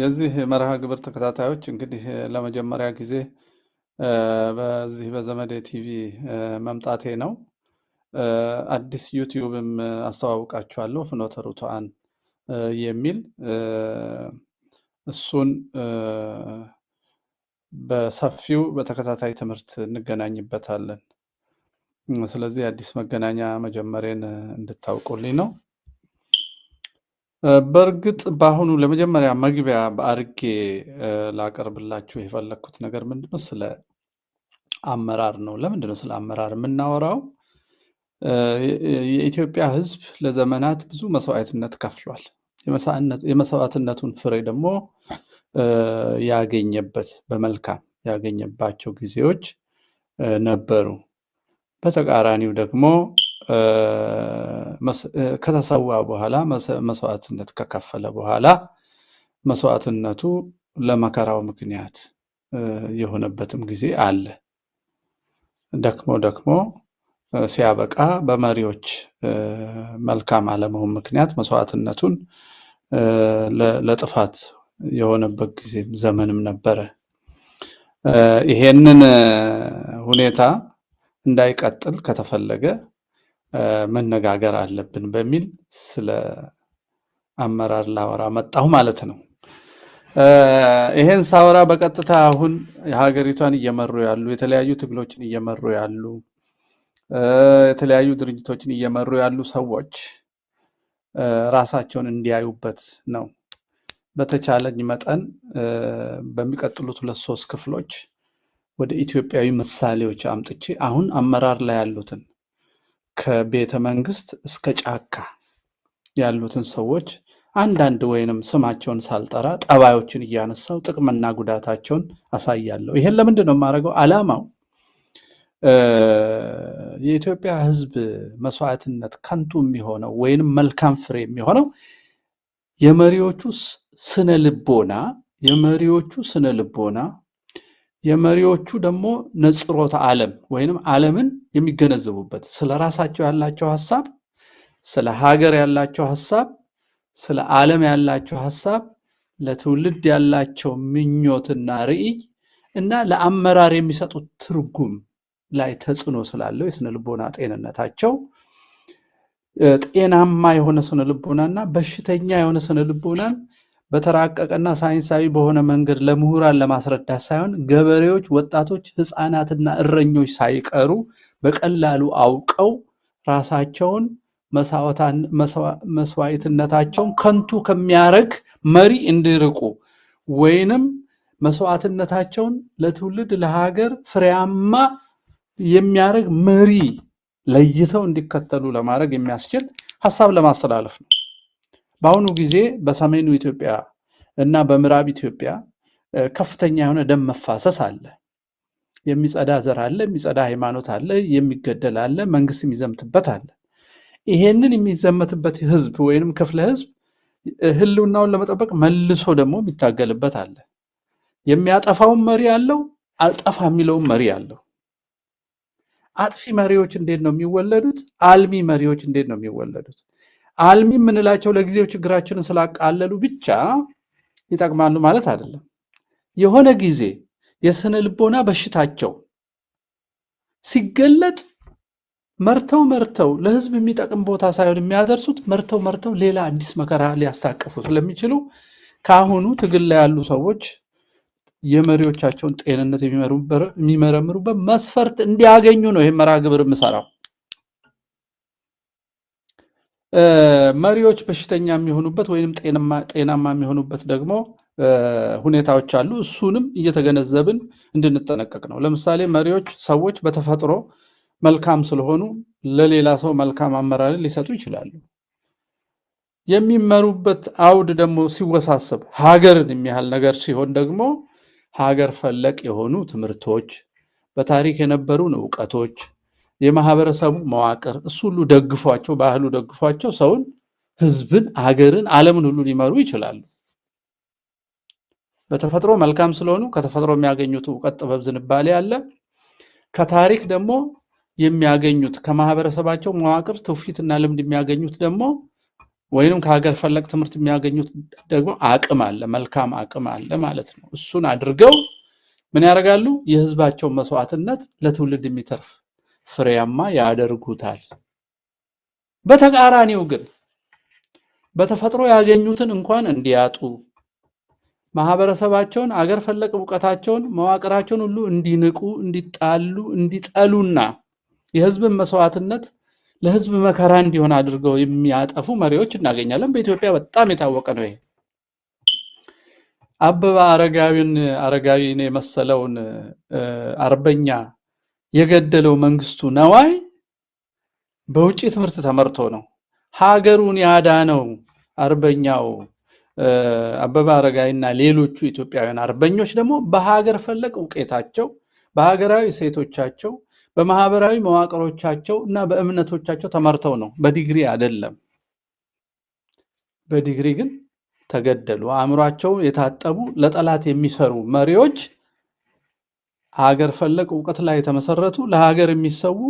የዚህ መርሃ ግብር ተከታታዮች እንግዲህ ለመጀመሪያ ጊዜ በዚህ በዘመዴ ቲቪ መምጣቴ ነው። አዲስ ዩቲዩብም አስተዋውቃችኋለሁ፣ ፍኖተ ርቱዓን የሚል እሱን በሰፊው በተከታታይ ትምህርት እንገናኝበታለን። ስለዚህ አዲስ መገናኛ መጀመሬን እንድታውቁልኝ ነው። በእርግጥ በአሁኑ ለመጀመሪያ መግቢያ አድርጌ ላቀርብላችሁ የፈለግኩት ነገር ምንድነው? ስለ አመራር ነው። ለምንድነው ስለ አመራር የምናወራው? የኢትዮጵያ ሕዝብ ለዘመናት ብዙ መስዋዕትነት ከፍሏል። የመስዋዕትነቱን ፍሬ ደግሞ ያገኘበት በመልካም ያገኘባቸው ጊዜዎች ነበሩ። በተቃራኒው ደግሞ ከተሰዋ በኋላ መስዋዕትነት ከከፈለ በኋላ መስዋዕትነቱ ለመከራው ምክንያት የሆነበትም ጊዜ አለ። ደክሞ ደክሞ ሲያበቃ በመሪዎች መልካም አለመሆን ምክንያት መስዋዕትነቱን ለጥፋት የሆነበት ጊዜም ዘመንም ነበረ። ይሄንን ሁኔታ እንዳይቀጥል ከተፈለገ መነጋገር አለብን በሚል ስለ አመራር ላወራ መጣሁ ማለት ነው። ይሄን ሳወራ በቀጥታ አሁን የሀገሪቷን እየመሩ ያሉ የተለያዩ ትግሎችን እየመሩ ያሉ የተለያዩ ድርጅቶችን እየመሩ ያሉ ሰዎች ራሳቸውን እንዲያዩበት ነው። በተቻለኝ መጠን በሚቀጥሉት 2-3 ክፍሎች ወደ ኢትዮጵያዊ ምሳሌዎች አምጥቼ አሁን አመራር ላይ ያሉትን ከቤተ መንግስት እስከ ጫካ ያሉትን ሰዎች አንዳንድ ወይንም ስማቸውን ሳልጠራ ጠባዮችን እያነሳው ጥቅምና ጉዳታቸውን አሳያለሁ። ይሄን ለምንድን ነው የማደርገው? ዓላማው የኢትዮጵያ ሕዝብ መስዋዕትነት ከንቱ የሚሆነው ወይንም መልካም ፍሬ የሚሆነው የመሪዎቹ ስነ ልቦና የመሪዎቹ ደግሞ ነጽሮተ ዓለም ወይንም ዓለምን የሚገነዘቡበት ስለ ራሳቸው ያላቸው ሐሳብ፣ ስለ ሀገር ያላቸው ሐሳብ፣ ስለ ዓለም ያላቸው ሐሳብ፣ ለትውልድ ያላቸው ምኞትና ርዕይ እና ለአመራር የሚሰጡት ትርጉም ላይ ተጽዕኖ ስላለው የስነ ልቦና ጤንነታቸው ጤናማ የሆነ ስነ ልቦናና በሽተኛ የሆነ ስነ ልቦናን በተራቀቀና ሳይንሳዊ በሆነ መንገድ ለምሁራን ለማስረዳት ሳይሆን ገበሬዎች፣ ወጣቶች፣ ህፃናትና እረኞች ሳይቀሩ በቀላሉ አውቀው ራሳቸውን መስዋዕትነታቸውን ከንቱ ከሚያረግ መሪ እንዲርቁ ወይንም መስዋዕትነታቸውን ለትውልድ ለሀገር ፍሬያማ የሚያደርግ መሪ ለይተው እንዲከተሉ ለማድረግ የሚያስችል ሐሳብ ለማስተላለፍ ነው። በአሁኑ ጊዜ በሰሜኑ ኢትዮጵያ እና በምዕራብ ኢትዮጵያ ከፍተኛ የሆነ ደም መፋሰስ አለ። የሚጸዳ ዘር አለ፣ የሚጸዳ ሃይማኖት አለ፣ የሚገደል አለ፣ መንግስት የሚዘምትበት አለ። ይሄንን የሚዘመትበት ህዝብ ወይንም ክፍለ ህዝብ ህልውናውን ለመጠበቅ መልሶ ደግሞ የሚታገልበት አለ። የሚያጠፋውን መሪ አለው፣ አልጠፋ የሚለውን መሪ አለው። አጥፊ መሪዎች እንዴት ነው የሚወለዱት? አልሚ መሪዎች እንዴት ነው የሚወለዱት? አልሚ የምንላቸው ለጊዜው ችግራችንን ስላቃለሉ ብቻ ይጠቅማሉ ማለት አይደለም። የሆነ ጊዜ የስነ ልቦና በሽታቸው ሲገለጥ መርተው ለህዝብ የሚጠቅም ቦታ ሳይሆን የሚያደርሱት መርተው ሌላ አዲስ መከራ ሊያስታቅፉ ስለሚችሉ ከአሁኑ ትግል ላይ ያሉ ሰዎች የመሪዎቻቸውን ጤንነት የሚመረምሩበት መስፈርት እንዲያገኙ ነው ይሄን መርሃ ግብር የምሰራው። መሪዎች በሽተኛ የሚሆኑበት ወይንም ጤናማ የሚሆኑበት ደግሞ ሁኔታዎች አሉ። እሱንም እየተገነዘብን እንድንጠነቀቅ ነው። ለምሳሌ ሰዎች በተፈጥሮ መልካም ስለሆኑ ለሌላ ሰው መልካም አመራርን ሊሰጡ ይችላሉ። የሚመሩበት አውድ ደግሞ ሲወሳሰብ ሀገርን የሚያህል ነገር ሲሆን ደግሞ ሀገር ፈለቅ የሆኑ ትምህርቶች፣ በታሪክ የነበሩን እውቀቶች፣ የማህበረሰቡ መዋቅር እሱ ሁሉ ደግፏቸው ባህሉ ደግፏቸው ሰውን፣ ህዝብን፣ ሀገርን፣ ዓለምን ሁሉ ሊመሩ ይችላሉ። በተፈጥሮ መልካም ስለሆኑ ከተፈጥሮ የሚያገኙት እውቀት፣ ጥበብ፣ ዝንባሌ አለ። ከታሪክ ደግሞ የሚያገኙት ከማህበረሰባቸው መዋቅር ትውፊትና ልምድ የሚያገኙት ደግሞ ወይንም ከሀገር ፈለቅ ትምህርት የሚያገኙት ደግሞ አቅም አለ፣ መልካም አቅም አለ ማለት ነው። እሱን አድርገው ምን ያደርጋሉ? የህዝባቸው መስዋዕትነት ለትውልድ የሚተርፍ ፍሬያማ ያደርጉታል። በተቃራኒው ግን በተፈጥሮ ያገኙትን እንኳን እንዲያጡ ማህበረሰባቸውን አገር ፈለቅ ዕውቀታቸውን መዋቅራቸውን ሁሉ እንዲንቁ እንዲጣሉ እንዲጠሉና የህዝብን መስዋዕትነት ለህዝብ መከራ እንዲሆን አድርገው የሚያጠፉ መሪዎች እናገኛለን። በኢትዮጵያ በጣም የታወቀ ነው ይሄ። አበበ አረጋዊን የመሰለውን አርበኛ የገደለው መንግስቱ ነዋይ በውጪ ትምህርት ተመርቶ ነው። ሀገሩን ያዳነው አርበኛው አበበ አረጋዊና ሌሎቹ ኢትዮጵያውያን አርበኞች ደግሞ በሀገር ፈለቅ ዕውቀታቸው፣ በሀገራዊ ሴቶቻቸው፣ በማህበራዊ መዋቅሮቻቸው እና በእምነቶቻቸው ተመርተው ነው። በዲግሪ አይደለም። በዲግሪ ግን ተገደሉ። አእምሯቸው የታጠቡ ለጠላት የሚሰሩ መሪዎች ሀገር ፈለቅ ዕውቀት ላይ የተመሰረቱ ለሀገር የሚሰዉ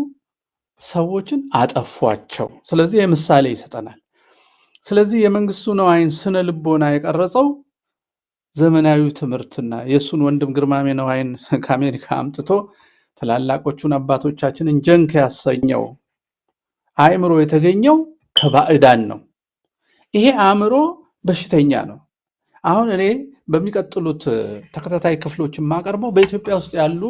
ሰዎችን አጠፏቸው። ስለዚህ የምሳሌ ይሰጠናል። ስለዚህ የመንግስቱ ነዋይን ስነ ልቦና የቀረጸው ዘመናዊ ትምህርትና የሱን ወንድም ግርማሜ ነዋይን ከአሜሪካ አምጥቶ ትላላቆቹን አባቶቻችንን ጀንክ ያሰኘው አእምሮ የተገኘው ከባዕዳን ነው። ይሄ አእምሮ በሽተኛ ነው። አሁን እኔ በሚቀጥሉት ተከታታይ ክፍሎች የማቀርበው በኢትዮጵያ ውስጥ ያሉ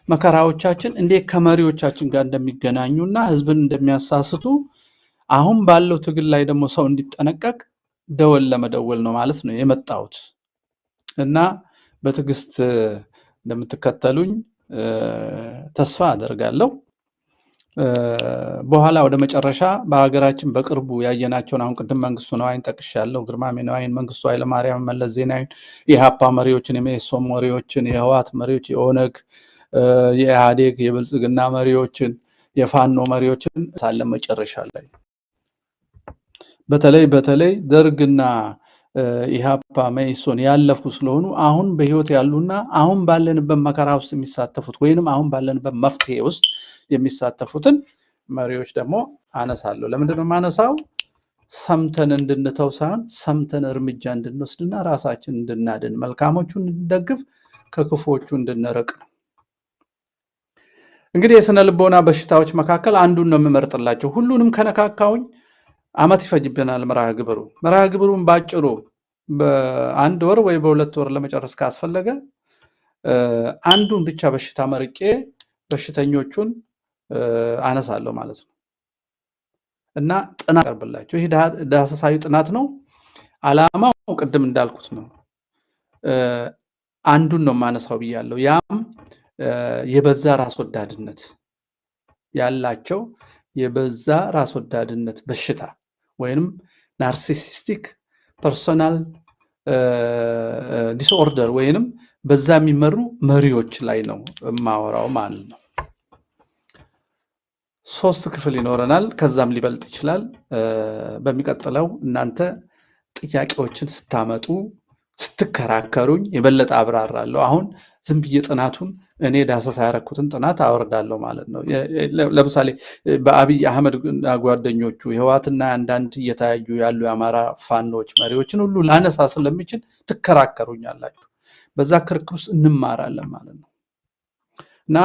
መከራዎቻችን እንዴት ከመሪዎቻችን ጋር እንደሚገናኙና ህዝብን እንደሚያሳስቱ አሁን ባለው ትግል ላይ ደግሞ ሰው እንዲጠነቀቅ ደወል ለመደወል ነው ማለት ነው የመጣሁት እና በትዕግስት እንደምትከተሉኝ ተስፋ አደርጋለሁ። በኋላ ወደ መጨረሻ በሀገራችን በቅርቡ ያየናቸውን አሁን ቅድም መንግስቱ ነዋይን ጠቅሻለሁ፣ ግርማሜ ነዋይን፣ መንግስቱ ኃይለማርያም፣ መለስ ዜናዊን፣ የኢሃፓ መሪዎችን፣ የመኢሶን መሪዎችን፣ የህወሓት መሪዎች፣ የኦነግ፣ የኢህአዴግ፣ የብልጽግና መሪዎችን፣ የፋኖ መሪዎችን ሳለ መጨረሻ ላይ በተለይ ደርግና ኢሃፓ መኢሶን ያለፉ ስለሆኑ አሁን በህይወት ያሉና አሁን ባለንበት መከራ ውስጥ የሚሳተፉት ወይንም አሁን ባለንበት መፍትሄ ውስጥ የሚሳተፉትን መሪዎች ደግሞ አነሳለሁ። ለምንድን ነው የማነሳው? ሰምተን እንድንተው ሳይሆን ሰምተን እርምጃ እንድንወስድና ራሳችን እንድናድን፣ መልካሞቹን እንድንደግፍ፣ ከክፉዎቹ እንድንርቅ ነው። እንግዲህ የስነ ልቦና በሽታዎች መካከል አንዱን ነው የምመርጥላቸው። ሁሉንም ከነካካውኝ አመት ይፈጅብናል መርሃ ግብሩን ባጭሩ በአንድ ወር ወይ በሁለት ወር ለመጨረስ ካስፈለገ አንዱን ብቻ በሽታ መርቄ በሽተኞቹን አነሳለሁ ማለት ነው እና ጥናት ቀርብላችሁ። ይሄ ዳሰሳዊ ጥናት ነው። ዓላማው ቅድም እንዳልኩት ነው። አንዱን ነው ማነሳው ብያለሁ። ያም የበዛ ራስ ወዳድነት ያላቸው የበዛ ራስ ወዳድነት በሽታ ወይንም ናርሲሲስቲክ ፐርሶናል ዲስኦርደር ወይንም በዛ የሚመሩ መሪዎች ላይ ነው ማወራው ማለት ነው። 3 ክፍል ይኖረናል፣ ከዛም ሊበልጥ ይችላል። በሚቀጥለው እናንተ ጥያቄዎችን ስታመጡ ስትከራከሩኝ የበለጠ አብራራለሁ። አሁን ዝም ብዬ ጥናቱን እኔ ዳሰሳ ያረኩትን ጥናት አወርዳለሁ ማለት ነው። ለምሳሌ በአብይ አህመድ ጓደኞቹ የህወሓትና አንዳንድ እየተያዩ ያሉ የአማራ ፋኖች መሪዎችን ሁሉ ላነሳ ስለሚችል ትከራከሩኛላችሁ። በዛ ክርክር ውስጥ እንማራለን ማለት ነው እና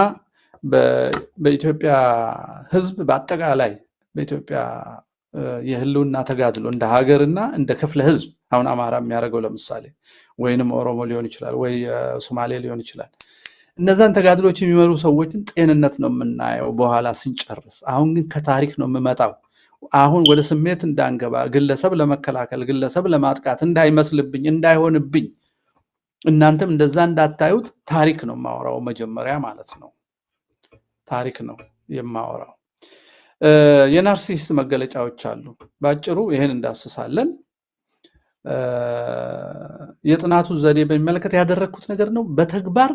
በኢትዮጵያ ህዝብ በአጠቃላይ በኢትዮጵያ የህልውና ተጋድሎ እንደ ሀገርና እንደ ክፍለ ህዝብ አሁን አማራ የሚያደርገው ለምሳሌ ወይንም ኦሮሞ ሊሆን ይችላል ወይ ሶማሌ ሊሆን ይችላል። እነዛን ተጋድሎች የሚመሩ ሰዎችን ጤንነት ነው የምናየው በኋላ ስንጨርስ። አሁን ግን ከታሪክ ነው የምመጣው። አሁን ወደ ስሜት እንዳንገባ፣ ግለሰብ ለመከላከል ግለሰብ ለማጥቃት እንዳይመስልብኝ እንዳይሆንብኝ፣ እናንተም እንደዛ እንዳታዩት ታሪክ ነው የማወራው መጀመሪያ ማለት ነው። ታሪክ ነው የማወራው። የናርሲሲስት መገለጫዎች አሉ። ባጭሩ ይሄን እንዳስሳለን። የጥናቱ ዘዴ በሚመለከት ያደረኩት ነገር ነው። በተግባር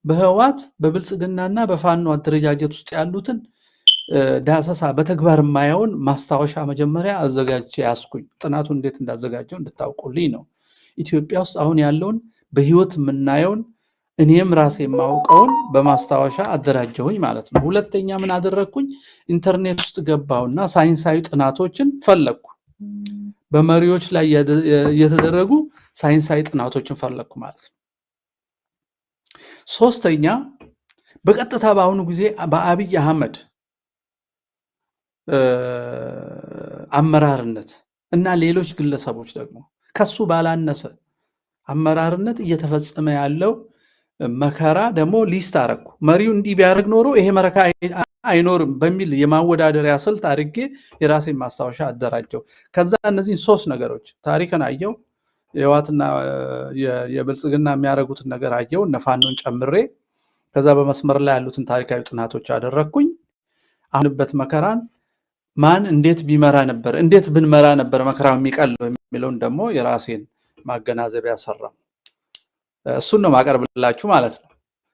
በህወሓት በብልጽግናና በፋኖ አደረጃጀት ውስጥ ያሉትን ዳሰሳ በተግባር ማየውን ማስታወሻ መጀመሪያ አዘጋጅቼ ያስኩኝ። ጥናቱን እንዴት እንዳዘጋጀው እንድታውቁልኝ ነው። ኢትዮጵያ ውስጥ አሁን ያለውን በህይወት የምናየውን እኔም ራሴ የማውቀውን በማስታወሻ አደራጀሁኝ ማለት ነው። ሁለተኛ ምን አደረኩኝ? ኢንተርኔት ውስጥ ገባውና ሳይንሳዊ ጥናቶችን ፈለኩ። በመሪዎች ላይ የተደረጉ ሳይንሳዊ ጥናቶችን ፈለኩ ማለት ነው። ሶስተኛ በቀጥታ በአሁኑ ጊዜ በአብይ አህመድ አመራርነት እና ሌሎች ግለሰቦች ደግሞ ከሱ ባላነሰ አመራርነት እየተፈጸመ ያለው መከራ ደግሞ ሊስት አረኩ። መሪው እንዲህ ቢያደርግ ኖሮ ይሄ መረካ አይኖርም በሚል የማወዳደሪያ ስልት አድርጌ የራሴን ማስታወሻ አደራጀው። ከዛ እነዚህን ሶስት ነገሮች ታሪክን አየው፣ የህወሓትና የብልጽግና የሚያደርጉትን ነገር አየው እነ ፋኖን ጨምሬ። ከዛ በመስመር ላይ ያሉትን ታሪካዊ ጥናቶች አደረግኩኝ። አሁንበት መከራን ማን እንዴት ቢመራ ነበር፣ እንዴት ብንመራ ነበር መከራው የሚቀለው የሚለውን ደግሞ የራሴን ማገናዘቢያ ሰራው። እሱን ነው ማቀርብላችሁ ማለት ነው።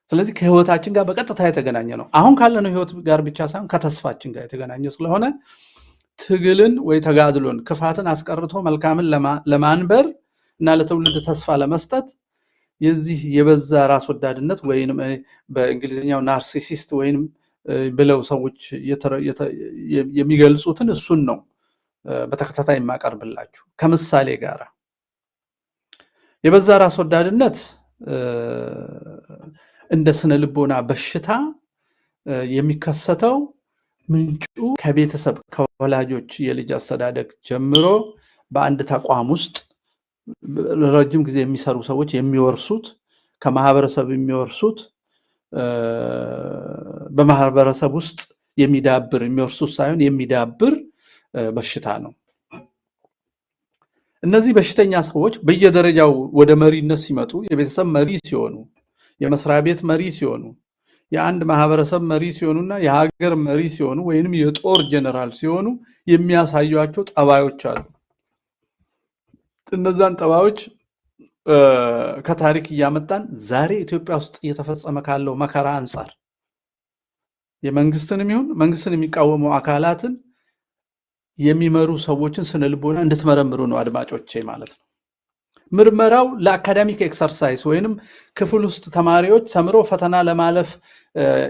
ስለዚህ ከህይወታችን ጋር በቀጥታ የተገናኘ ነው። አሁን ካለነው ህይወት ጋር ብቻ ሳይሆን ከተስፋችን ጋር የተገናኘ ስለሆነ ትግልን ወይ ተጋድሎን ክፋትን አስቀርቶ መልካምን ለማንበር እና ለትውልድ ተስፋ ለመስጠት የዚህ የበዛ ራስ ወዳድነት ወይንም በእንግሊዝኛው ናርሲሲስት ወይንም ብለው ሰዎች የሚገልጹትን እሱን ነው በተከታታይ የማቀርብላችሁ ከምሳሌ ጋር። የበዛ ራስ ወዳድነት እንደ ስነ ልቦና በሽታ የሚከሰተው ምንጩ ከቤተሰብ ከወላጆች የልጅ አስተዳደግ ጀምሮ በአንድ ተቋም ውስጥ ለረጅም ጊዜ የሚሰሩ ሰዎች የሚወርሱት ከማህበረሰብ የሚወርሱት በማህበረሰብ ውስጥ የሚዳብር የሚወርሱት ሳይሆን የሚዳብር በሽታ ነው። እነዚህ በሽተኛ ሰዎች በየደረጃው ወደ መሪነት ሲመጡ የቤተሰብ መሪ ሲሆኑ፣ የመስሪያ ቤት መሪ ሲሆኑ፣ የአንድ ማህበረሰብ መሪ ሲሆኑና የሀገር መሪ ሲሆኑ ወይንም የጦር ጀነራል ሲሆኑ የሚያሳዩአቸው ጠባዮች አሉ። እነዛን ጠባዮች ከታሪክ እያመጣን ዛሬ ኢትዮጵያ ውስጥ እየተፈጸመ ካለው መከራ አንፃር የመንግስትንም ይሁን መንግስትን የሚቃወሙ አካላትን የሚመሩ ሰዎችን ስነ ልቦና እንድትመረምሩ ነው አድማጮቼ ማለት ነው። ምርመራው ለአካዳሚክ ኤክሰርሳይዝ ወይንም ክፍል ውስጥ ተማሪዎች ተምሮ ፈተና ለማለፍ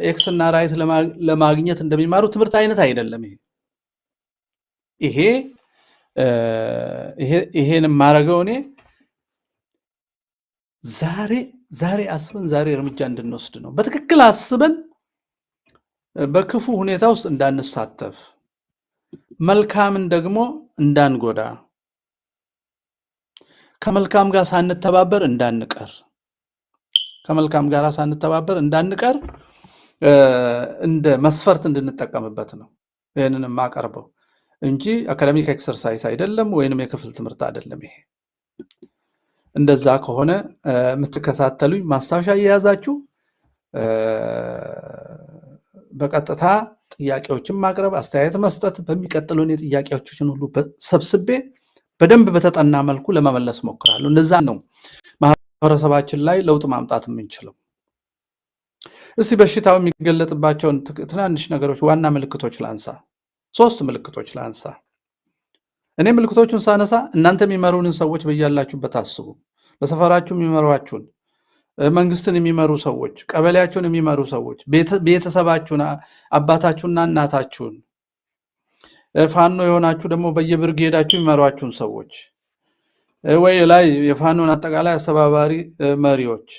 ኤክስ እና ራይት ለማግኘት እንደሚማሩ ትምህርት አይነት አይደለም። ይሄን ማረገው እኔ ዛሬ አስበን ዛሬ እርምጃ እንድንወስድ ነው። በትክክል አስበን በክፉ ሁኔታ ውስጥ እንዳንሳተፍ፣ መልካምን ደግሞ እንዳንጎዳ፣ ከመልካም ጋር ሳንተባበር እንዳንቀር እንደ መስፈርት እንድንጠቀምበት ነው ይሄንን ማቀርበው እንጂ አካዳሚክ ኤክሰርሳይዝ አይደለም ወይንም የክፍል ትምህርት አይደለም። ይሄ እንደዛ ከሆነ የምትከታተሉኝ ማስታወሻ እየያዛችሁ በቀጥታ ጥያቄዎችን ማቅረብ፣ አስተያየት መስጠት፣ በሚቀጥለው የጥያቄዎችን ሁሉ ሰብስቤ በደንብ በተጠና መልኩ ለመመለስ ሞክራለሁ። እንደዛ ነው ማህበረሰባችን ላይ ለውጥ ማምጣት የምንችለው። እስቲ በሽታው የሚገለጥባቸውን ትናንሽ ነገሮች ዋና ምልክቶች ላንሳ። 3 ምልክቶች ላንሳ። እኔ ምልክቶቹን ሳነሳ እናንተ የሚመሩንን ሰዎች በያላችሁበት አስቡ። በሰፈራችሁ የሚመሯችሁን፣ መንግስትን የሚመሩ ሰዎች፣ ቀበሌያችሁን የሚመሩ ሰዎች፣ ቤተሰባችሁን፣ አባታችሁና እናታችሁን፣ ፋኖ የሆናችሁ ደግሞ በየብርጌዳችሁ የሚመሯችሁን ሰዎች ወይ ላይ የፋኖን አጠቃላይ አስተባባሪ መሪዎች፣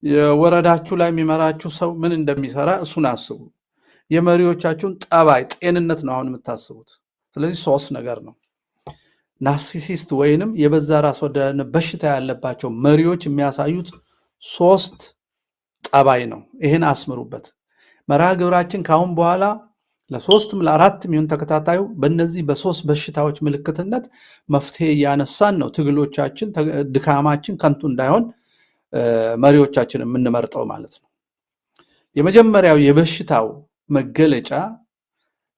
የወረዳችሁ ላይ የሚመራችሁ ሰው ምን እንደሚሰራ እሱን አስቡ። የመሪዎቻችሁን ጠባይ ጤንነት ነው አሁን የምታስቡት። ስለዚህ 3 ነገር ነው። ናርሲሲስት ወይንም የበዛ ራስ ወዳድነት በሽታ ያለባቸው መሪዎች የሚያሳዩት 3 ጠባይ ነው። ይሄን አስምሩበት። መርሃ ግብራችን ካሁን በኋላ ለ3ም ለ4ም ይሁን ተከታታዩ በእነዚህ በ3 በሽታዎች ምልክትነት መፍትሄ እያነሳን ነው ትግሎቻችን ድካማችን ከንቱ እንዳይሆን መሪዎቻችን የምንመርጠው ማለት ነው። የመጀመሪያው የበሽታው መገለጫ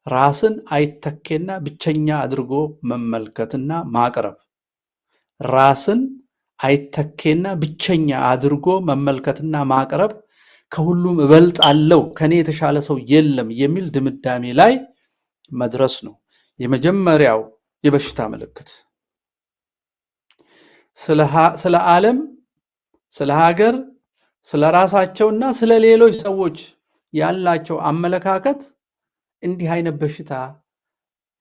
ራስን አይተኬና ብቸኛ አድርጎ መመልከትና ማቅረብ። ራስን አይተኬና ብቸኛ አድርጎ መመልከትና ማቅረብ፣ ከሁሉም እበልጣለሁ ከኔ የተሻለ ሰው የለም የሚል ድምዳሜ ላይ መድረስ ነው የመጀመሪያው የበሽታ ምልክት። ስለ ዓለም፣ ስለ ሀገር፣ ስለ ራሳቸውና ስለ ሌሎች ሰዎች ያላቸው አመለካከት እንዲህ አይነት በሽታ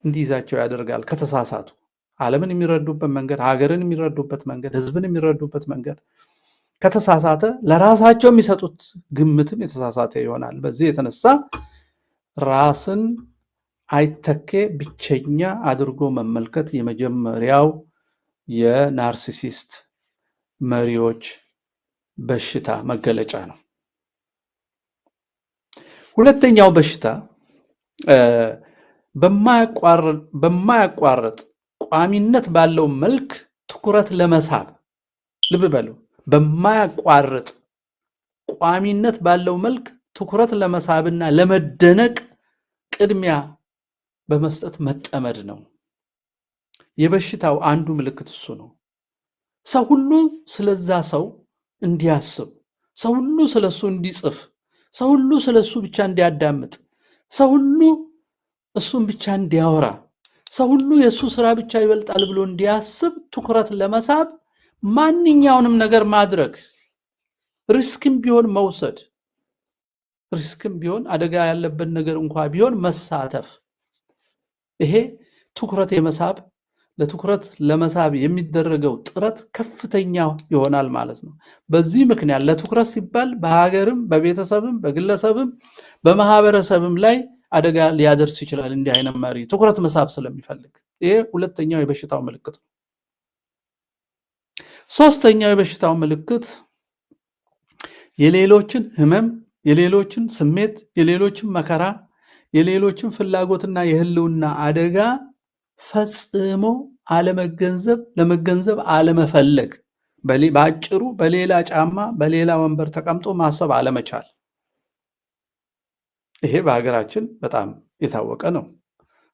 እንዲይዛቸው ያደርጋል ከተሳሳቱ። ዓለምን የሚረዱበት መንገድ፣ ሀገርን የሚረዱበት መንገድ፣ ህዝብን የሚረዱበት መንገድ ከተሳሳተ ለራሳቸው የሚሰጡት ግምትም የተሳሳተ ይሆናል። በዚህ የተነሳ ራስን አይተኬ ብቸኛ አድርጎ መመልከት የመጀመሪያው የናርሲሲስት መሪዎች በሽታ መገለጫ ነው። ሁለተኛው በሽታ በማያቋርጥ ቋሚነት ባለው መልክ ትኩረት ለመሳብ፣ ልብ በሉ፣ በማያቋርጥ ቋሚነት ባለው መልክ ትኩረት ለመሳብና ለመደነቅ ቅድሚያ በመስጠት መጠመድ ነው። የበሽታው አንዱ ምልክት እሱ ነው። ሰው ሁሉ ስለዛ ሰው እንዲያስብ፣ ሰው ሁሉ ስለሱ እንዲጽፍ፣ ሰው ሁሉ ስለሱ ብቻ እንዲያዳምጥ፣ ሰው ሁሉ እሱን ብቻ እንዲያወራ፣ ሰው ሁሉ የሱ ስራ ብቻ ይበልጣል ብሎ እንዲያስብ ትኩረት ለመሳብ ማንኛውንም ነገር ማድረግ፣ ሪስክም ቢሆን መውሰድ፣ ሪስክም ቢሆን አደጋ ያለበት ነገር እንኳን ቢሆን መሳተፍ፣ ይሄ ትኩረት የመሳብ ለትኩረት ለመሳብ የሚደረገው ጥረት ከፍተኛ ይሆናል ማለት ነው። በዚህ ምክንያት ለትኩረት ሲባል በሀገርም በቤተሰብም በግለሰብም በማህበረሰብም ላይ አደጋ ሊያደርስ ይችላል። እንዲህ አይነት መሪ ትኩረት መሳብ ስለሚፈልግ፣ ይሄ ሁለተኛው የበሽታው ምልክት ነው። ሶስተኛው የበሽታው ምልክት የሌሎችን ህመም፣ የሌሎችን ስሜት፣ የሌሎችን መከራ፣ የሌሎችን ፍላጎትና የህልውና አደጋ ፈጽሞ አለመገንዘብ፣ ለመገንዘብ አለመፈለግ፣ በአጭሩ በሌላ ጫማ በሌላ ወንበር ተቀምጦ ማሰብ አለመቻል። ይሄ በሀገራችን በጣም የታወቀ ነው።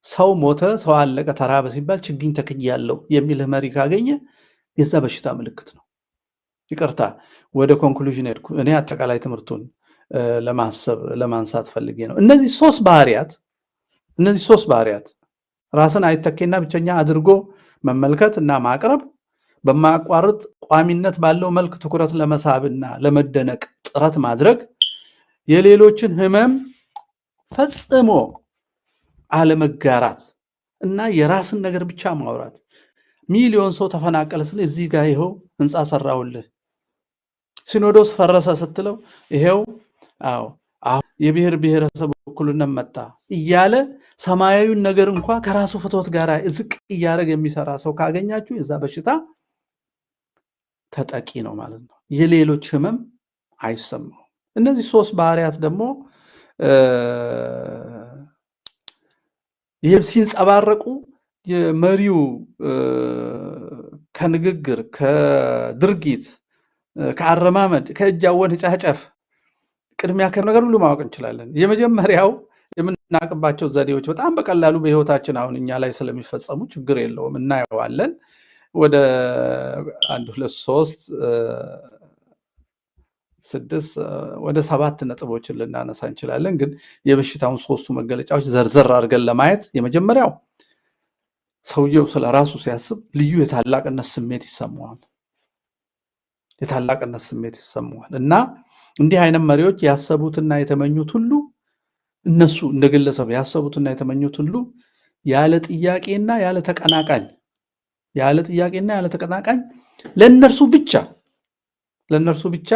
ሰው ሞተ፣ ሰው አለቀ፣ ተራበ ሲባል ችግኝ ተክያለሁ የሚል መሪ ካገኘ የዛ በሽታ ምልክት ነው። ይቅርታ ወደ ኮንክሉዥን ሄድኩ። እኔ አጠቃላይ ትምህርቱን ለማንሳት ፈልጌ ነው። እነዚህ ሶስት ባህሪያት ራስን አይተኬና ብቸኛ አድርጎ መመልከት እና ማቅረብ፣ በማያቋርጥ ቋሚነት ባለው መልክ ትኩረት ለመሳብና ለመደነቅ ጥረት ማድረግ፣ የሌሎችን ህመም ፈጽሞ አለመጋራት እና የራስን ነገር ብቻ ማውራት። ሚሊዮን ሰው ተፈናቀለ ስለ እዚህ ጋር ይሄው ህንፃ ሰራውልህ፣ ሲኖዶስ ፈረሰ ስትለው ይሄው የብሔር ብሔረሰብ እኩልነት መጣ እያለ ሰማያዊውን ነገር እንኳን ከራሱ ፍትወት ጋር ዝቅ እያደረገ የሚሰራ ሰው ካገኛችሁ የዛ በሽታ ተጠቂ ነው ማለት ነው። የሌሎች ህመም አይሰማው። እነዚህ ሶስት ባህሪያት ደግሞ ሲንጸባረቁ የመሪው ከንግግር፣ ከድርጊት፣ ከአረማመድ፣ ከእጅ አወነጫጨፍ ቅድሚያ ከነገር ሁሉ ማወቅ እንችላለን። የመጀመሪያው የምናውቅባቸው ዘዴዎች በጣም በቀላሉ በህይወታችን አሁን እኛ ላይ ስለሚፈጸሙ ችግር የለውም እናየዋለን። ወደ 1 2 3 6 ወደ 7 ነጥቦችን ልናነሳ እንችላለን። ግን የበሽታውን ሶስቱ መገለጫዎች ዘርዘር አድርገን ለማየት የመጀመሪያው ሰውየው ስለራሱ ሲያስብ ልዩ የታላቅነት ስሜት ይሰማዋል። የታላቅነት ስሜት ይሰማዋል እና እንዲህ አይነት መሪዎች ያሰቡትና የተመኙት ሁሉ እነሱ እንደግለሰብ ያሰቡትና የተመኙት ሁሉ ያለ ጥያቄና ያለ ተቀናቃኝ ለነርሱ ብቻ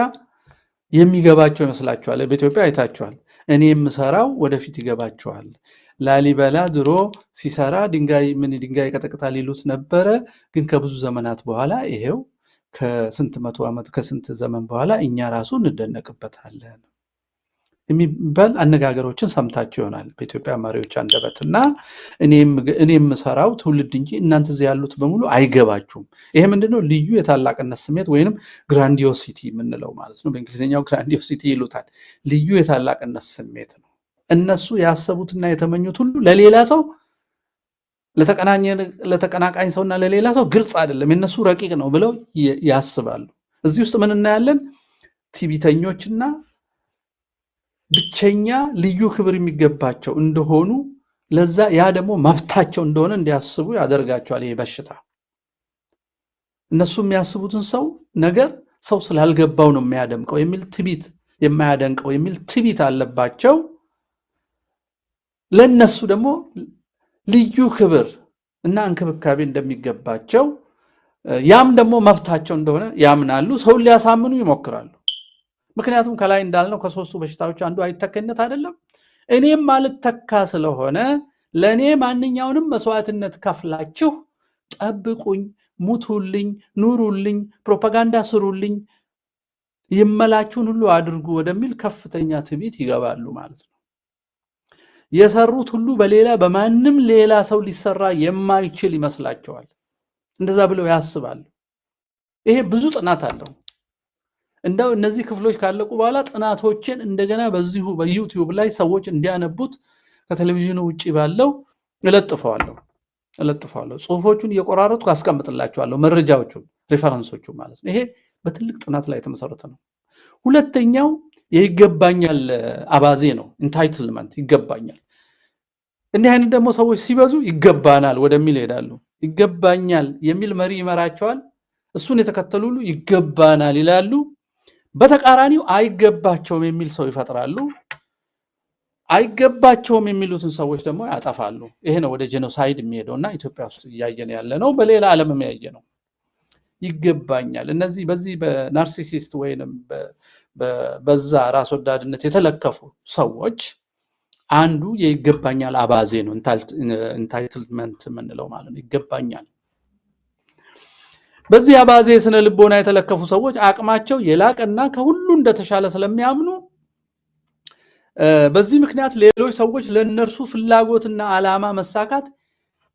የሚገባቸው ይመስላችኋል። በኢትዮጵያ አይታችኋል። እኔ የምሰራው ወደፊት ይገባቸዋል። ላሊበላ ድሮ ሲሰራ ድንጋይ ይቀጠቅጣል ይሉት ነበረ። ግን ከብዙ ዘመናት በኋላ ይሄው ከስንት መቶ ዓመት ከስንት ዘመን በኋላ እኛ ራሱ እንደነቅበታለን የሚባል አነጋገሮችን ሰምታችሁ ይሆናል በኢትዮጵያ መሪዎች አንደበትና እኔ የምሰራው ትውልድ እንጂ እናንተ እዚህ ያሉት በሙሉ አይገባችሁም። ይሄ ምንድነው? ልዩ የታላቅነት ስሜት ወይንም ግራንዲዮሲቲ የምንለው ማለት ነው። በእንግሊዝኛው ግራንዲዮሲቲ ይሉታል። ልዩ የታላቅነት ስሜት ነው። እነሱ ያሰቡትና የተመኙት ሁሉ ለሌላ ሰው ለተቀናቃኝ ሰውና ለሌላ ሰው ግልጽ አይደለም፣ የነሱ ረቂቅ ነው ብለው ያስባሉ። እዚህ ውስጥ ምን እናያለን? ትዕቢተኞችና ብቸኛ ልዩ ክብር የሚገባቸው እንደሆኑ ለዛ ያ ደግሞ መብታቸው እንደሆነ እንዲያስቡ ያደርጋቸዋል። ይሄ በሽታ እነሱ የሚያስቡትን ሰው ነገር ሰው ስላልገባው ነው የሚያደምቀው የሚል ትዕቢት የማያደንቀው የሚል ትዕቢት አለባቸው። ለነሱ ደግሞ ልዩ ክብር እና እንክብካቤ እንደሚገባቸው ያም ደግሞ መብታቸው እንደሆነ ያምናሉ። ሰው ሊያሳምኑ ይሞክራሉ። ምክንያቱም ከላይ እንዳልነው ከሶስቱ በሽታዎች አንዱ አይተካነት አይደለም። እኔም ማልተካ ስለሆነ ለኔ ማንኛውንም መስዋዕትነት ከፍላችሁ ጠብቁኝ፣ ሙቱልኝ፣ ኑሩልኝ፣ ፕሮፓጋንዳ ስሩልኝ፣ ይመላችሁን ሁሉ አድርጉ ወደሚል ከፍተኛ ትዕቢት ይገባሉ ማለት ነው። የሰሩት ሁሉ በሌላ በማንም ሌላ ሰው ሊሰራ የማይችል ይመስላቸዋል። እንደዛ ብለው ያስባሉ። ይሄ ብዙ ጥናት አለው። እንደው እነዚህ ክፍሎች ካለቁ በኋላ ጥናቶችን እንደገና በዚሁ በዩቲዩብ ላይ ሰዎች እንዲያነቡት ከቴሌቪዥኑ ውጪ ባለው እለጥፈዋለሁ። ጽሁፎቹን እየቆራረጥኩ አስቀምጥላችኋለሁ፣ መረጃዎቹን፣ ሪፈረንሶቹ ማለት ነው። ይሄ በትልቅ ጥናት ላይ የተመሰረተ ነው። ሁለተኛው የይገባኛል አባዜ ነው። ኢንታይትልመንት፣ ይገባኛል። እንዲህ አይነት ደግሞ ሰዎች ሲበዙ ይገባናል ወደሚል ይሄዳሉ። ይገባኛል የሚል መሪ ይመራቸዋል። እሱን የተከተሉ ሁሉ ይገባናል ይላሉ። በተቃራኒው አይገባቸውም የሚል ሰው ይፈጥራሉ። አይገባቸውም የሚሉትን ሰዎች ደግሞ ያጠፋሉ። ይሄ ነው ወደ ጄኖሳይድ የሚሄደውና ኢትዮጵያ ውስጥ እያየን ያለ ነው። በሌላ ዓለምም ያየ ነው። ይገባኛል እነዚህ በዚህ በናርሲሲስት ወይንም በዛ ራስ ወዳድነት የተለከፉ ሰዎች አንዱ የይገባኛል አባዜ ነው። ኢንታይትልመንት የምንለው ማለት ነው። ይገባኛል። በዚህ አባዜ ስነ ልቦና የተለከፉ ሰዎች አቅማቸው የላቀና ከሁሉ እንደተሻለ ስለሚያምኑ በዚህ ምክንያት ሌሎች ሰዎች ለነርሱ ፍላጎትና ዓላማ መሳካት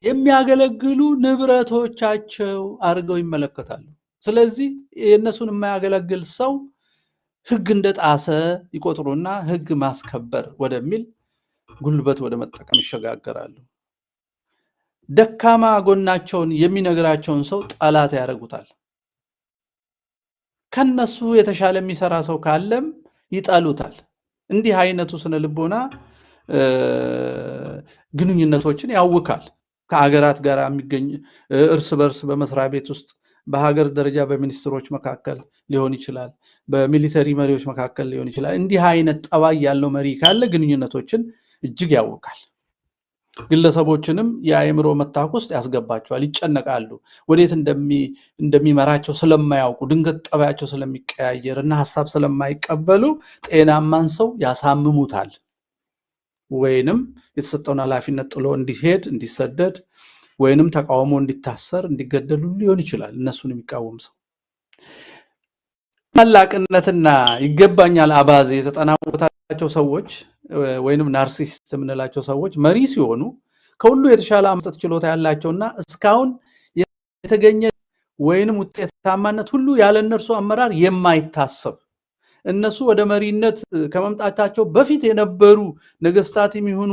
የሚያገለግሉ ንብረቶቻቸው አድርገው ይመለከታሉ። ስለዚህ የነሱን የማያገለግል ሰው ህግ እንደጣሰ ይቆጥሩና ህግ ማስከበር ወደሚል ጉልበት ወደ መጠቀም ይሸጋገራሉ። ደካማ ጎናቸውን የሚነግራቸውን ሰው ጠላት ያደርጉታል። ከነሱ የተሻለ የሚሰራ ሰው ካለም ይጣሉታል። እንዲህ አይነቱ ስነ ልቦና ግንኙነቶችን ያውካል። ከአገራት ጋር የሚገኝ እርስ በርስ በመስሪያ ቤት ውስጥ በሀገር ደረጃ በሚኒስትሮች መካከል ሊሆን ይችላል፣ በሚሊተሪ መሪዎች መካከል ሊሆን ይችላል። እንዲህ አይነት ጠባይ ያለው መሪ ካለ ግንኙነቶችን እጅግ ያውካል። ግለሰቦችንም የአእምሮ መታወክ ውስጥ ያስገባቸዋል። ይጨነቃሉ። ወዴት እንደሚመራቸው ስለማያውቁ፣ ድንገት ጠባያቸው ስለሚቀያየርና ሐሳብ ስለማይቀበሉ ጤናማን ሰው ያሳምሙታል። ወይንም የተሰጠውን ኃላፊነት ጥሎ እንዲሄድ፣ እንዲሰደድ ወይንም ተቃውሞ እንዲታሰር፣ እንዲገደሉ ሊሆን ይችላል። እነሱን የሚቃወም ሰው ታላቅነትና ይገባኛል አባዜ የተጠናወታቸው ሰዎች ወይንም ናርሲሲስት የምንላቸው ሰዎች መሪ ሲሆኑ ከሁሉ የተሻለ መስጠት ችሎታ ያላቸውና እስካሁን የተገኘ ወይንም ውጤታማነት ሁሉ ያለ እነርሱ አመራር የማይታሰብ እነሱ ወደ መሪነት ከመምጣታቸው በፊት የነበሩ ነገስታት የሚሆኑ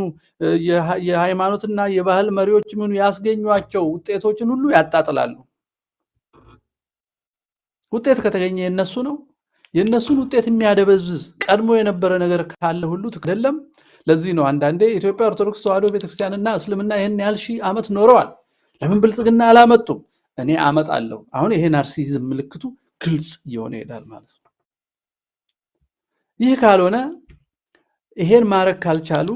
የሃይማኖትና የባህል መሪዎች የሚሆኑ ያስገኟቸው ውጤቶችን ሁሉ ያጣጥላሉ። ውጤት ከተገኘ የነሱ ነው። የነሱን ውጤት የሚያደበዝዝ ቀድሞ የነበረ ነገር ካለ ሁሉ ትክደለም። ለዚህ ነው አንዳንዴ ኢትዮጵያ ኦርቶዶክስ ተዋሕዶ ቤተክርስቲያንና እስልምና ይሄን ያህል ሺህ ዓመት ኖረዋል፣ ለምን ብልጽግና አላመጡም? እኔ አመጣለሁ። አሁን ይሄ ናርሲሲዝም ምልክቱ ግልጽ እየሆነ ይሄዳል ማለት ነው። ይህ ካልሆነ ይሄን ማረክ ካልቻሉ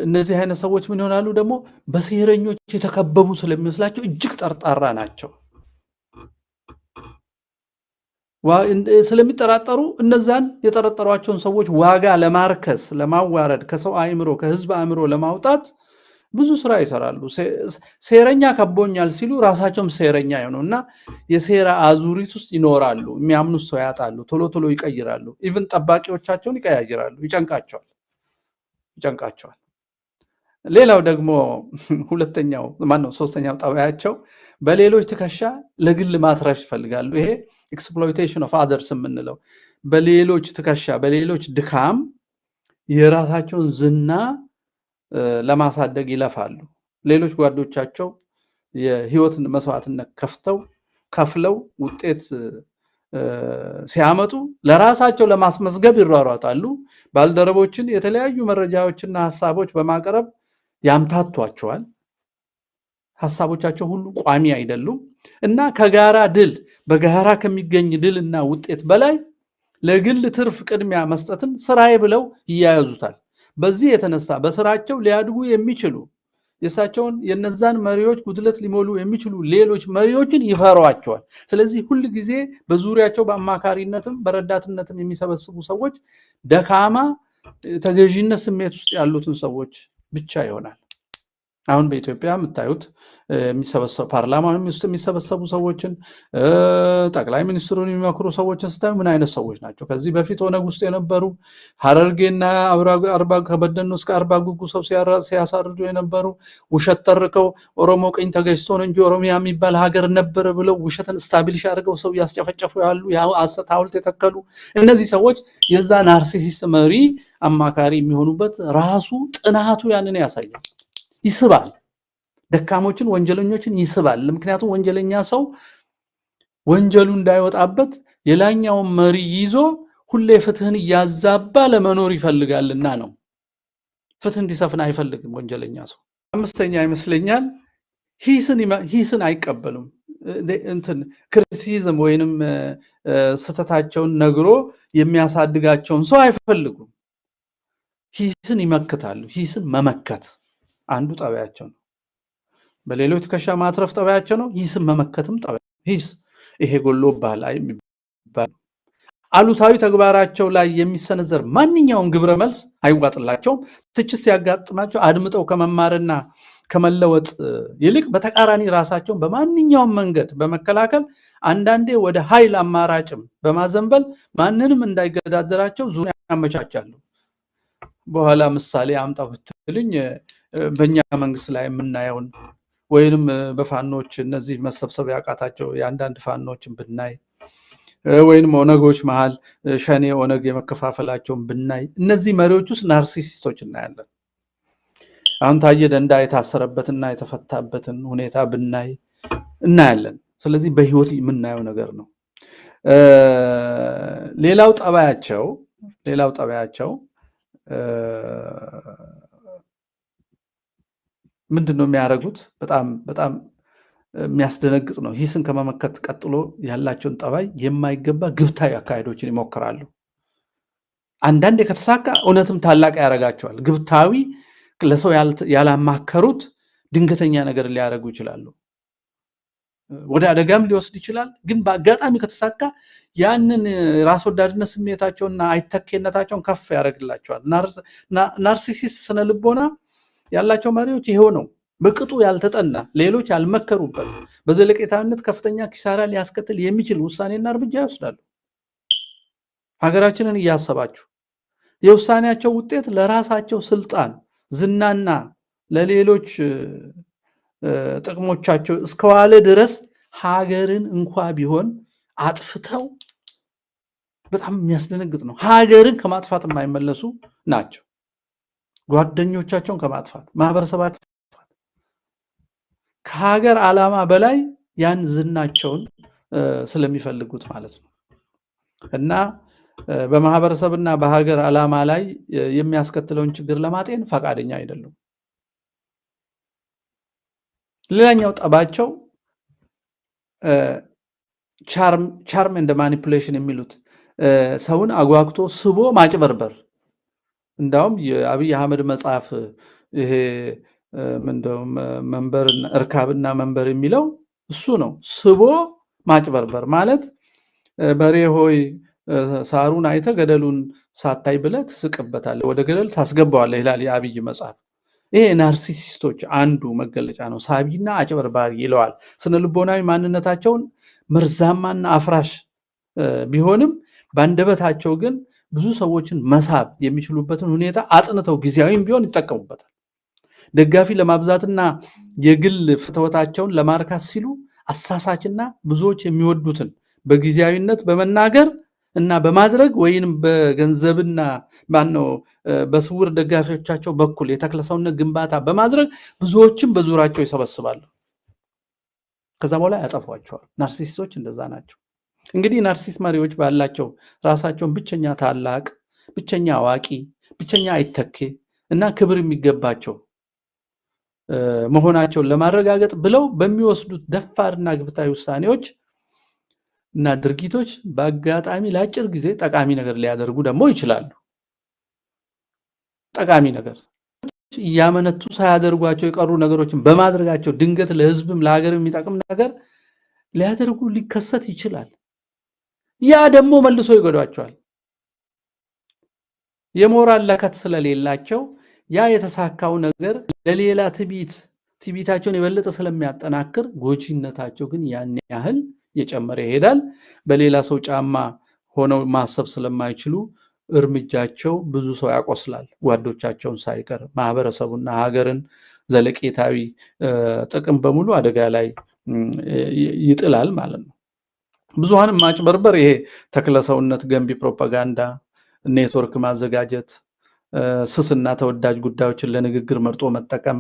እነዚህ አይነት ሰዎች ምን ይሆናሉ? ደግሞ በሴረኞች የተከበቡ ስለሚመስላቸው እጅግ ጠርጣራ ናቸው። ስለሚጠራጠሩ እነዛን የጠረጠሯቸውን ሰዎች ዋጋ ለማርከስ፣ ለማዋረድ፣ ከሰው አእምሮ ከህዝብ አእምሮ ለማውጣት ብዙ ስራ ይሰራሉ። ሴረኛ ከቦኛል ሲሉ ራሳቸውም ሴረኛ ይሆኑና የሴራ አዙሪት ውስጥ ይኖራሉ። የሚያምኑት ሰው ያጣሉ፣ ቶሎ ቶሎ ይቀይራሉ። ኢቭን ጠባቂዎቻቸውን ይቀያይራሉ። ይጨንቃቸዋል። ሌላው ደግሞ ሶስተኛው ጠባያቸው በሌሎች ትከሻ ለግል ማስረፍ ይፈልጋሉ። ይሄ ኤክስፕሎይቴሽን ኦፍ አደርስ የምንለው በሌሎች ትከሻ በሌሎች ድካም የራሳቸውን ዝና ለማሳደግ ይለፋሉ። ሌሎች ጓዶቻቸው የህይወትን መስዋዕትነት ከፍለው ውጤት ሲያመጡ ለራሳቸው ለማስመዝገብ ይሯሯጣሉ። ባልደረቦችን የተለያዩ መረጃዎችና ሐሳቦች በማቅረብ ያምታቷቸዋል። ሐሳቦቻቸው ሁሉ ቋሚ አይደሉም እና ከጋራ ድል በጋራ ከሚገኝ ድልና ውጤት በላይ ለግል ትርፍ ቅድሚያ መስጠትን ስራዬ ብለው ይያያዙታል። በዚህ የተነሳ በስራቸው ሊያድጉ የሚችሉ የሳቸውን የነዛን መሪዎች ጉድለት ሊሞሉ የሚችሉ ሌሎች መሪዎችን ይፈሯቸዋል። ስለዚህ ሁል ጊዜ በዙሪያቸው በአማካሪነትም በረዳትነትም የሚሰበስቡ ሰዎች ደካማ ተገዥነት ስሜት ውስጥ ያሉትን ሰዎች ብቻ ይሆናል። አሁን በኢትዮጵያ የምታዩት የሚሰበሰቡ ፓርላማ ውስጥ የሚሰበሰቡ ሰዎችን ጠቅላይ ሚኒስትሩን የሚመክሩ ሰዎችን ስታዩ ምን አይነት ሰዎች ናቸው? ከዚህ በፊት ኦነግ ውስጥ የነበሩ ሀረርጌና ከበደኖ እስከ አርባ ጉጉ ሰው ሲያሳርዱ የነበሩ ውሸት ተርከው ኦሮሞ ቀኝ ተገዝቶ ነው እንጂ ኦሮሚያ የሚባል ሀገር ነበር ብለው ውሸትን ስታቢልሽ አድርገው ሰው ያስጨፈጨፉ ያሉ ሐሰት ሐውልት የተከሉ እነዚህ ሰዎች የዛ ናርሲሲስት መሪ አማካሪ የሚሆኑበት ራሱ ጥናቱ ያንን ያሳያል። ይስባል፣ ደካሞችን ወንጀለኞችን ይስባል። ምክንያቱም ወንጀለኛ ሰው ወንጀሉ እንዳይወጣበት የላኛውን መሪ ይዞ ሁሌ ፍትህን ያዛባ ለመኖር ይፈልጋልና ነው። ፍትህ እንዲሰፍን አይፈልግም ወንጀለኛ ሰው። አምስተኛ ይመስለኛል ሂስን አይቀበሉም። ክሪቲሲዝም ወይንም ስተታቸውን ነግሮ የሚያሳድጋቸውን ሰው አይፈልጉም። ሂስን ይመክታሉ። ሂስን መመከት አንዱ ጠባያቸው ነው። በሌሎች ትከሻ ማትረፍ ጠባያቸው ነው። ሂስን መመከትም ጠባያቸው። ሂስ ይሄ ጎሎብሃል አይባል። አሉታዊ ተግባራቸው ላይ የሚሰነዘር ማንኛውም ግብረ መልስ አይዋጥላቸውም። ትችት ሲያጋጥማቸው አድምጠው ከመማርና ከመለወጥ ይልቅ በተቃራኒ ራሳቸውን በማንኛውም መንገድ በመከላከል አንዳንዴ ወደ ኃይል አማራጭም በማዘንበል ማንንም እንዳይገዳደራቸው ዙሪያ ያመቻቻሉ። በኋላ ምሳሌ አምጣ ብትልኝ በእኛ መንግስት ላይ የምናየውን ወይንም በፋኖች እነዚህ መሰብሰብ ያቃታቸው የአንዳንድ ፋኖችን ብናይ ወይንም ኦነጎች መሃል ሸኔ ኦነግ የመከፋፈላቸውን ብናይ እነዚህ መሪዎች ውስጥ ናርሲሲስቶች እናያለን። አሁን ታየ ደንዳ የታሰረበትና የተፈታበትን ሁኔታ ብናይ እናያለን። ስለዚህ በህይወት የምናየው ነገር ነው። ሌላው ጠባያቸው ምንድነው የሚያደርጉት? በጣም የሚያስደነግጥ ነው። ሂስን ከመመከት ቀጥሎ ያላቸውን ጠባይ የማይገባ ግብታዊ አካሄዶችን ይሞክራሉ። አንዳንዴ ከተሳካ እውነትም ታላቅ ያደርጋቸዋል። ግብታዊ ለሰው ያላማከሩት ድንገተኛ ነገር ሊያደርጉ ይችላሉ። ወደ አደጋም ሊወስድ ይችላል። ግን በአጋጣሚ ከተሳካ ያንን ራስ ወዳድነት ስሜታቸውና አይተኬነታቸውን ከፍ ያደርግላቸዋል። ናርሲሲስት ስነ ልቦና ያላቸው መሪዎች ይሄው ነው። በቅጡ ያልተጠና ሌሎች ያልመከሩበት በዘለቄታዊነት ከፍተኛ ኪሳራ ሊያስከትል የሚችል ውሳኔና እርምጃ ይወስዳሉ። ሀገራችንን እያሰባችሁ የውሳኔያቸው ውጤት ለራሳቸው ስልጣን፣ ዝናና ለሌሎች ጥቅሞቻቸው እስከዋለ ድረስ ሀገርን እንኳ ቢሆን አጥፍተው በጣም የሚያስደነግጥ ነው። ሀገርን ከማጥፋት የማይመለሱ ናቸው። ጓደኞቻቸውን ከማጥፋት ማህበረሰባት ከሀገር ዓላማ በላይ ያን ዝናቸውን ስለሚፈልጉት ማለት ነው። እና በማህበረሰብና በሀገር ዓላማ ላይ የሚያስከትለውን ችግር ለማጤን ፈቃደኛ አይደሉም። ሌላኛው ጠባቸው ቻርም እንደ ማኒፑሌሽን የሚሉት ሰውን አጓግቶ ስቦ ማጭበርበር። እንዳውም የአብይ አህመድ መጽሐፍ ይሄ መንበርና እርካብና መንበር የሚለው እሱ ነው። ስቦ ማጭበርበር ማለት በሬ ሆይ ሳሩን አይተ ገደሉን ሳታይ ብለ ትስቅበታለህ፣ ወደ ገደል ታስገባዋለህ ይላል የአብይ መጽሐፍ። ይሄ ናርሲሲስቶች አንዱ መገለጫ ነው። ሳቢና አጭበርባሪ ይለዋል። ስነልቦናዊ ማንነታቸውን መርዛማና አፍራሽ ቢሆንም በአንደበታቸው ግን ብዙ ሰዎችን መሳብ የሚችሉበትን ሁኔታ አጥንተው ጊዜያዊም ቢሆን ይጠቀሙበታል። ደጋፊ ለማብዛትና የግል ፍትወታቸውን ለማርካት ሲሉ አሳሳችና ብዙዎች የሚወዱትን በጊዜያዊነት በመናገር እና በማድረግ ወይንም በገንዘብና በስውር ደጋፊዎቻቸው በኩል የተክለሰውነት ግንባታ በማድረግ ብዙዎችን በዙራቸው ይሰበስባሉ። ከዛ በኋላ ያጠፏቸዋል። ናርሲሲስቶች እንደዛ ናቸው። እንግዲህ ናርሲሲስት መሪዎች ባላቸው ራሳቸውን ብቸኛ ታላቅ፣ ብቸኛ አዋቂ፣ ብቸኛ አይተኬ እና ክብር የሚገባቸው መሆናቸውን ለማረጋገጥ ብለው በሚወስዱት ደፋርና ግብታዊ ውሳኔዎች እና ድርጊቶች በአጋጣሚ ለአጭር ጊዜ ጠቃሚ ነገር ሊያደርጉ ደግሞ ይችላሉ። ጠቃሚ ነገር እያመነቱ ሳያደርጓቸው የቀሩ ነገሮችን በማድረጋቸው ድንገት ለህዝብም ለሀገርም የሚጠቅም ነገር ሊያደርጉ ሊከሰት ይችላል። ያ ደግሞ መልሶ ይጎዳቸዋል። የሞራል ለከት ስለሌላቸው ያ የተሳካው ነገር ለሌላ ትዕቢታቸውን የበለጠ ስለሚያጠናክር ጎጂነታቸው ግን ያን ያህል የጨመረ ይሄዳል። በሌላ ሰው ጫማ ሆነው ማሰብ ስለማይችሉ እርምጃቸው ብዙ ሰው ያቆስላል፣ ጓዶቻቸውን ሳይቀር ማህበረሰቡና ሀገርን ዘለቄታዊ ጥቅም በሙሉ አደጋ ላይ ይጥላል ማለት ነው። ብዙሃንም ማጭበርበር ይሄ ተክለሰውነት ገንቢ ፕሮፓጋንዳ፣ ኔትወርክ ማዘጋጀት፣ ስስና ተወዳጅ ጉዳዮችን ለንግግር መርጦ መጠቀም፣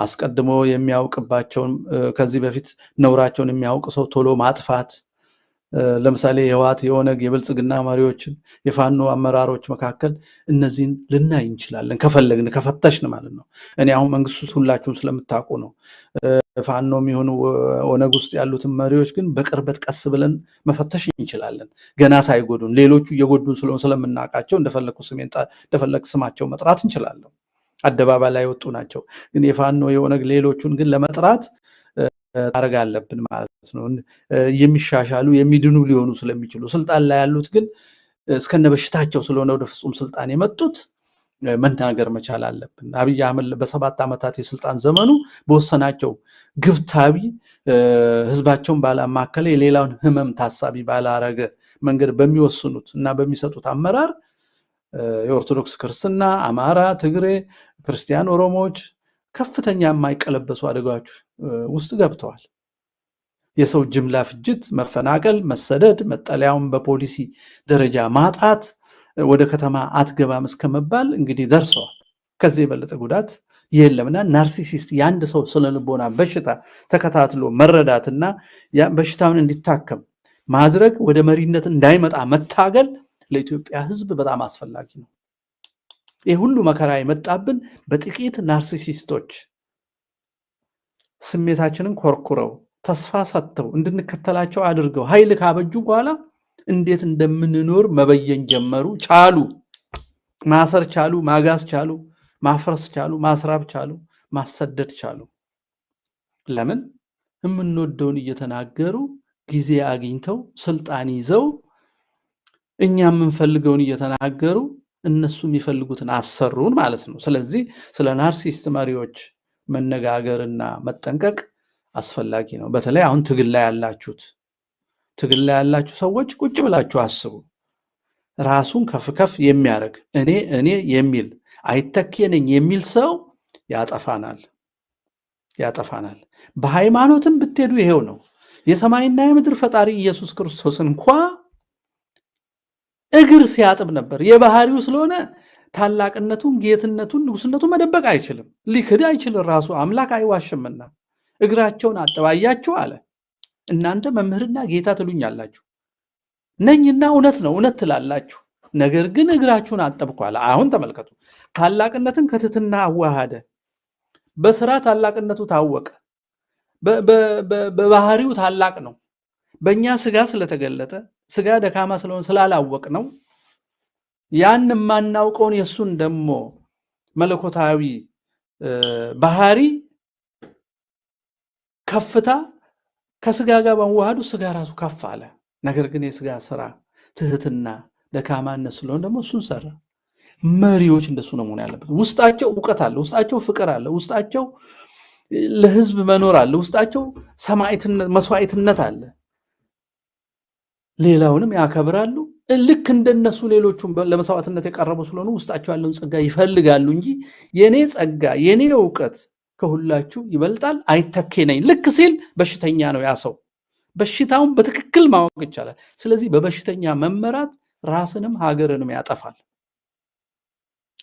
አስቀድሞ የሚያውቅባቸውን ከዚህ በፊት ነውራቸውን የሚያውቅ ሰው ቶሎ ማጥፋት። ለምሳሌ የህወሓት የኦነግ የብልጽግና መሪዎችን የፋኖ አመራሮች መካከል እነዚህን ልናይ እንችላለን ከፈለግን ከፈተሽን ማለት ነው። እኔ አሁን መንግስት ውስጥ ሁላችሁም ስለምታውቁ ነው። ፋኖ የሚሆኑ ኦነግ ውስጥ ያሉትን መሪዎች ግን በቅርበት ቀስ ብለን መፈተሽ እንችላለን፣ ገና ሳይጎዱን። ሌሎቹ እየጎዱን ስለሆነ ስለምናውቃቸው እንደፈለግ ስማቸው መጥራት እንችላለን። አደባባይ ላይ ወጡ ናቸው። ግን የፋኖ የኦነግ ሌሎቹን ግን ለመጥራት ታረጋ አለብን ማለት ነው። የሚሻሻሉ የሚድኑ ሊሆኑ ስለሚችሉ ስልጣን ላይ ያሉት ግን እስከነበሽታቸው ስለሆነ ወደ ፍጹም ስልጣን የመጡት መናገር መቻል አለብን። አብይ አህመድ በ7 ዓመታት የስልጣን ዘመኑ በወሰናቸው ግብታዊ ህዝባቸውን ባላማከለ የሌላውን ህመም ታሳቢ ባላረገ መንገድ በሚወስኑት እና በሚሰጡት አመራር የኦርቶዶክስ ክርስትና፣ አማራ፣ ትግሬ፣ ክርስቲያን፣ ኦሮሞዎች ከፍተኛ የማይቀለበሱ አደጋዎች ውስጥ ገብተዋል። የሰው ጅምላ ፍጅት፣ መፈናቀል፣ መሰደድ፣ መጠለያውን በፖሊሲ ደረጃ ማጣት፣ ወደ ከተማ አትገባም እስከመባል እንግዲህ ደርሰዋል። ከዚህ የበለጠ ጉዳት የለምና ናርሲሲስት የአንድ ሰው ስነልቦና በሽታ ተከታትሎ መረዳትና በሽታውን እንዲታከም ማድረግ፣ ወደ መሪነት እንዳይመጣ መታገል ለኢትዮጵያ ህዝብ በጣም አስፈላጊ ነው። ይህ ሁሉ መከራ የመጣብን በጥቂት ናርሲሲስቶች ስሜታችንን ኮርኩረው ተስፋ ሰጥተው እንድንከተላቸው አድርገው ኃይል ካበጁ በኋላ እንዴት እንደምንኖር መበየን ጀመሩ። ቻሉ፣ ማሰር ቻሉ፣ ማጋዝ ቻሉ፣ ማፍረስ ቻሉ፣ ማስራብ ቻሉ፣ ማሰደድ ቻሉ። ለምን? የምንወደውን እየተናገሩ ጊዜ አግኝተው ስልጣን ይዘው እኛ የምንፈልገውን እየተናገሩ እነሱ የሚፈልጉትን አሰሩን ማለት ነው። ስለዚህ ስለ ናርሲስት መሪዎች መነጋገርና መጠንቀቅ አስፈላጊ ነው። በተለይ አሁን ትግል ላይ ያላችሁ ሰዎች ቁጭ ብላችሁ አስቡ። ራሱን ከፍ የሚያደርግ እኔ የሚል አይተኬ ነኝ የሚል ሰው ያጠፋናል። በሃይማኖትም ብትሄዱ ይሄው ነው። የሰማይና የምድር ፈጣሪ ኢየሱስ ክርስቶስ እንኳ እግር ሲያጥብ ነበር። የባህሪው ስለሆነ ታላቅነቱን፣ ጌትነቱን፣ ንጉስነቱን መደበቅ አይችልም፣ ሊክድ አይችልም። ራሱ አምላክ አይዋሽምና እግራቸውን አጠባያችሁ አለ። እናንተ መምህርና ጌታ ትሉኛላችሁ፣ ነኝና እውነት ነው፣ እውነት ትላላችሁ። ነገር ግን እግራችሁን አጠብኩ አለ። አሁን ተመልከቱ፣ ታላቅነትን ከትህትና አዋሃደ። በስራ ታላቅነቱ ታወቀ። በባህሪው ታላቅ ነው። በእኛ ስጋ ስለተገለጠ ስጋ ደካማ ስለሆነ ስላላወቅ ነው። ያን የማናውቀውን የሱን ደግሞ መለኮታዊ ባህሪ ከፍታ ከስጋ ጋር በመዋሃዱ ስጋ ራሱ ከፍ አለ። ነገር ግን የስጋ ስራ ትህትና ደካማነት ስለሆነ ደግሞ እሱን ሰራ። መሪዎች እንደሱ ነው መሆን ያለበት። ውስጣቸው ዕውቀት አለ፣ ውስጣቸው ፍቅር አለ፣ ውስጣቸው ለህዝብ መኖር አለ፣ ውስጣቸው ሰማዕትነት መስዋዕትነት አለ። ሌላውንም ያከብራሉ። ልክ እንደነሱ ሌሎቹም ለመስዋዕትነት የቀረቡ ስለሆኑ ውስጣቸው ያለውን ጸጋ ይፈልጋሉ እንጂ የኔ ጸጋ የኔ ዕውቀት ከሁላችሁ ይበልጣል አይተኬ ነኝ ልክ ሲል በሽተኛ ነው ያ ሰው። በሽታውን በትክክል ማወቅ ይቻላል። ስለዚህ በበሽተኛ መመራት ራስንም ሀገርንም ያጠፋል።